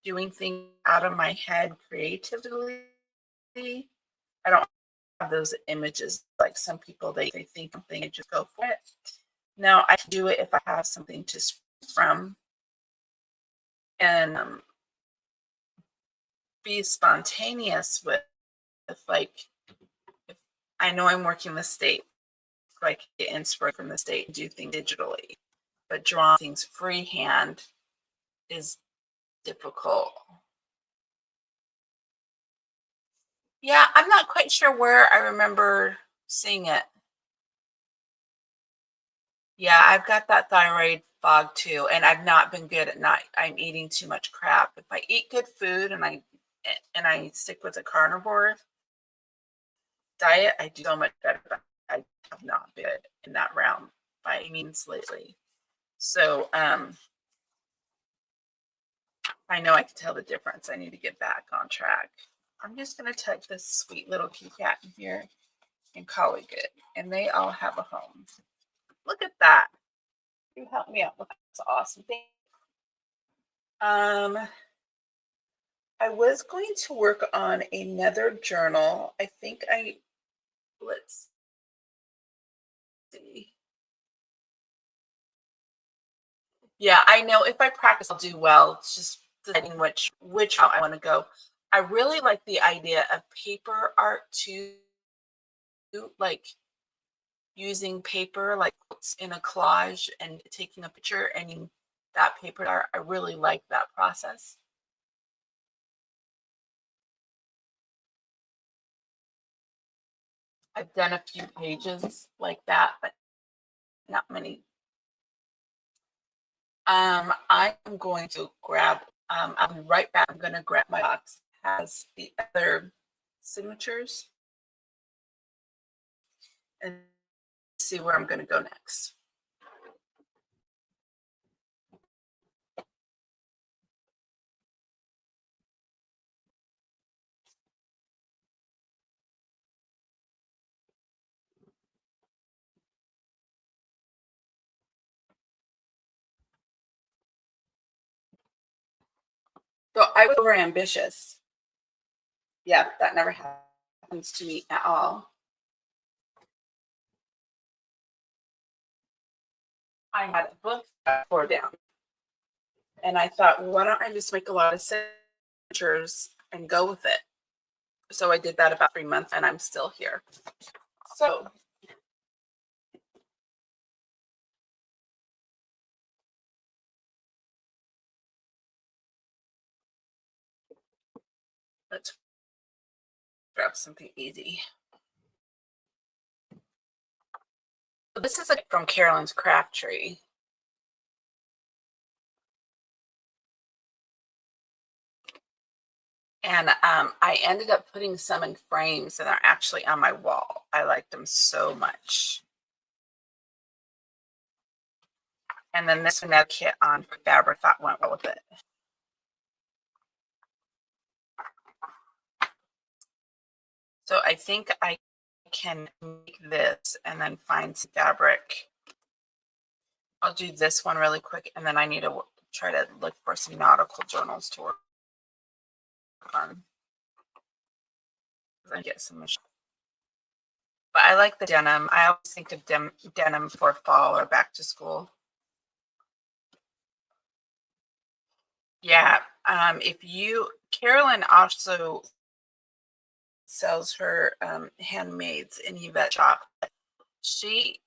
doing things out of my head creatively, I don't have those images like some people they think something and just go for it. No, I can do it if I have something to from and be spontaneous with like if I know I'm working the state, so I can get inspiration from the state and do things digitally. But drawing things freehand is difficult. Yeah, I'm not quite sure where I remember seeing it. Yeah, I've got that thyroid fog too, and I've not been good at night. I'm eating too much crap. If I eat good food and I stick with a carnivore diet, I do so much better. But I have not been in that realm by any means lately. So I know I can tell the difference. I need to get back on track. I'm just gonna tuck this sweet little kitty cat in here and call it good. And they all have a home. Look at that. You helped me out with that's awesome. Thank I was going to work on another journal. I think let's see. Yeah, I know if I practice, I'll do well. It's just deciding which route I want to go. I really like the idea of paper art too, like using paper like in a collage and taking a picture and using that paper art. I really like that process. I've done a few pages like that, but not many. I am going to grab. I'll be right back. I'm going to grab my box. Has the other signatures and see where I'm going to go next. So I was over ambitious. Yeah, that never happens to me at all. I had a book tore down, and I thought, well, why don't I just make a lot of signatures and go with it? So I did that about 3 months, and I'm still here. So let's grab something easy. So this is from Carolyn's Craft Tree. And I ended up putting some in frames that are actually on my wall. I liked them so much. And then this one had a kit on fabric that went well with it. So I think I can make this and then find some fabric. I'll do this one really quick, and then I need to try to look for some nautical journals to work on. I get some, but I like the denim. I always think of denim for fall or back to school. Yeah. Carolyn also sells her handmaids in Yvette shop. She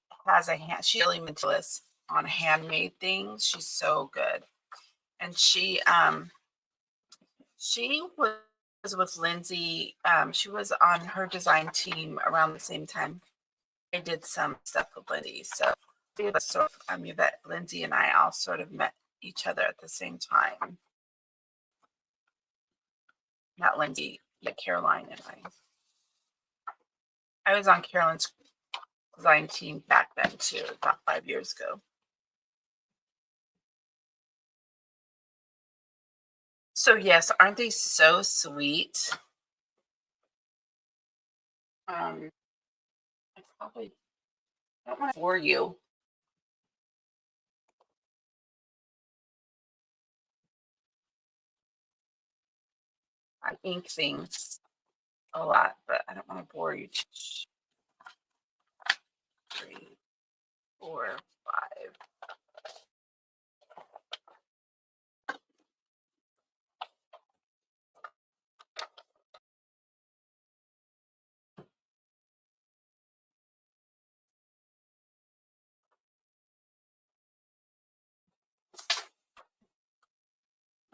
she's really mentalist on handmade things. She's so good. And she was with Lindsay. She was on her design team around the same time. I did some stuff with Lindsay. So we have sort of, Yvette, Lindsay and I all sort of met each other at the same time. Not Lindsay, but Caroline and I. I was on Carolyn's design team back then too, about 5 years ago. So yes, aren't they so sweet? I probably don't want to bore you. I ink things a lot, but I don't want to bore you. 3, 4, 5.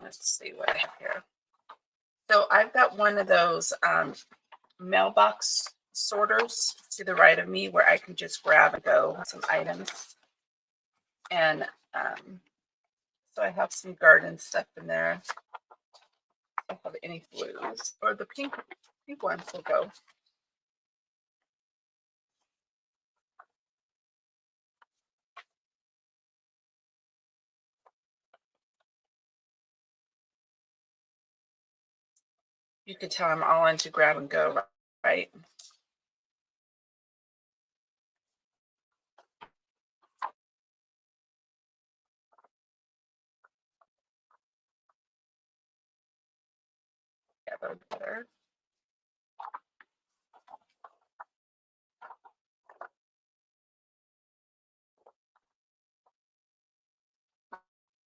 Let's see what I have here. So I've got one of those mailbox sorters to the right of me where I can just grab and go some items. And so I have some garden stuff in there. I don't have any blues, or the pink ones will go. You could tell I'm all into grab and go, right? Yeah, that would be better.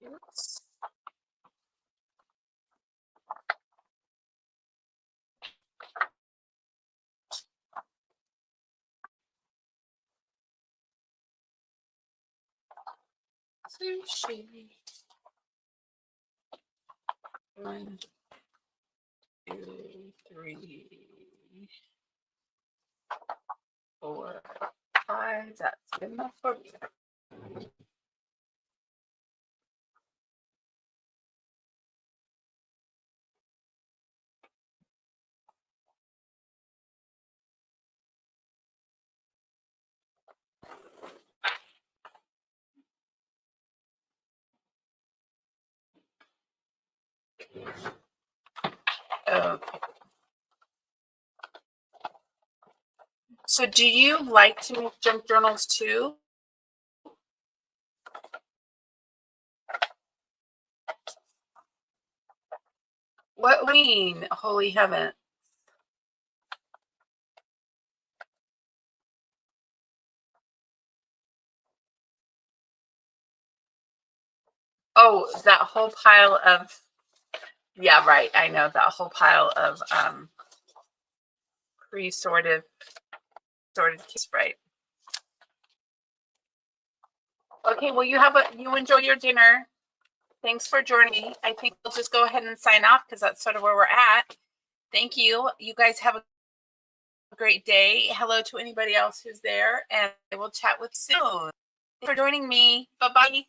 Oops. Sushi. 1, 2, 3, 4, 5. That's good enough for me. Okay. So do you like to make junk journals too? What do you mean, holy heaven? Oh, that whole pile of, yeah, right. I know that whole pile of sorted keys, right? Okay, well you enjoy your dinner. Thanks for joining me. I think we'll just go ahead and sign off because that's sort of where we're at. Thank you. You guys have a great day. Hello to anybody else who's there, and we'll chat with you soon. Thanks for joining me. Bye-bye.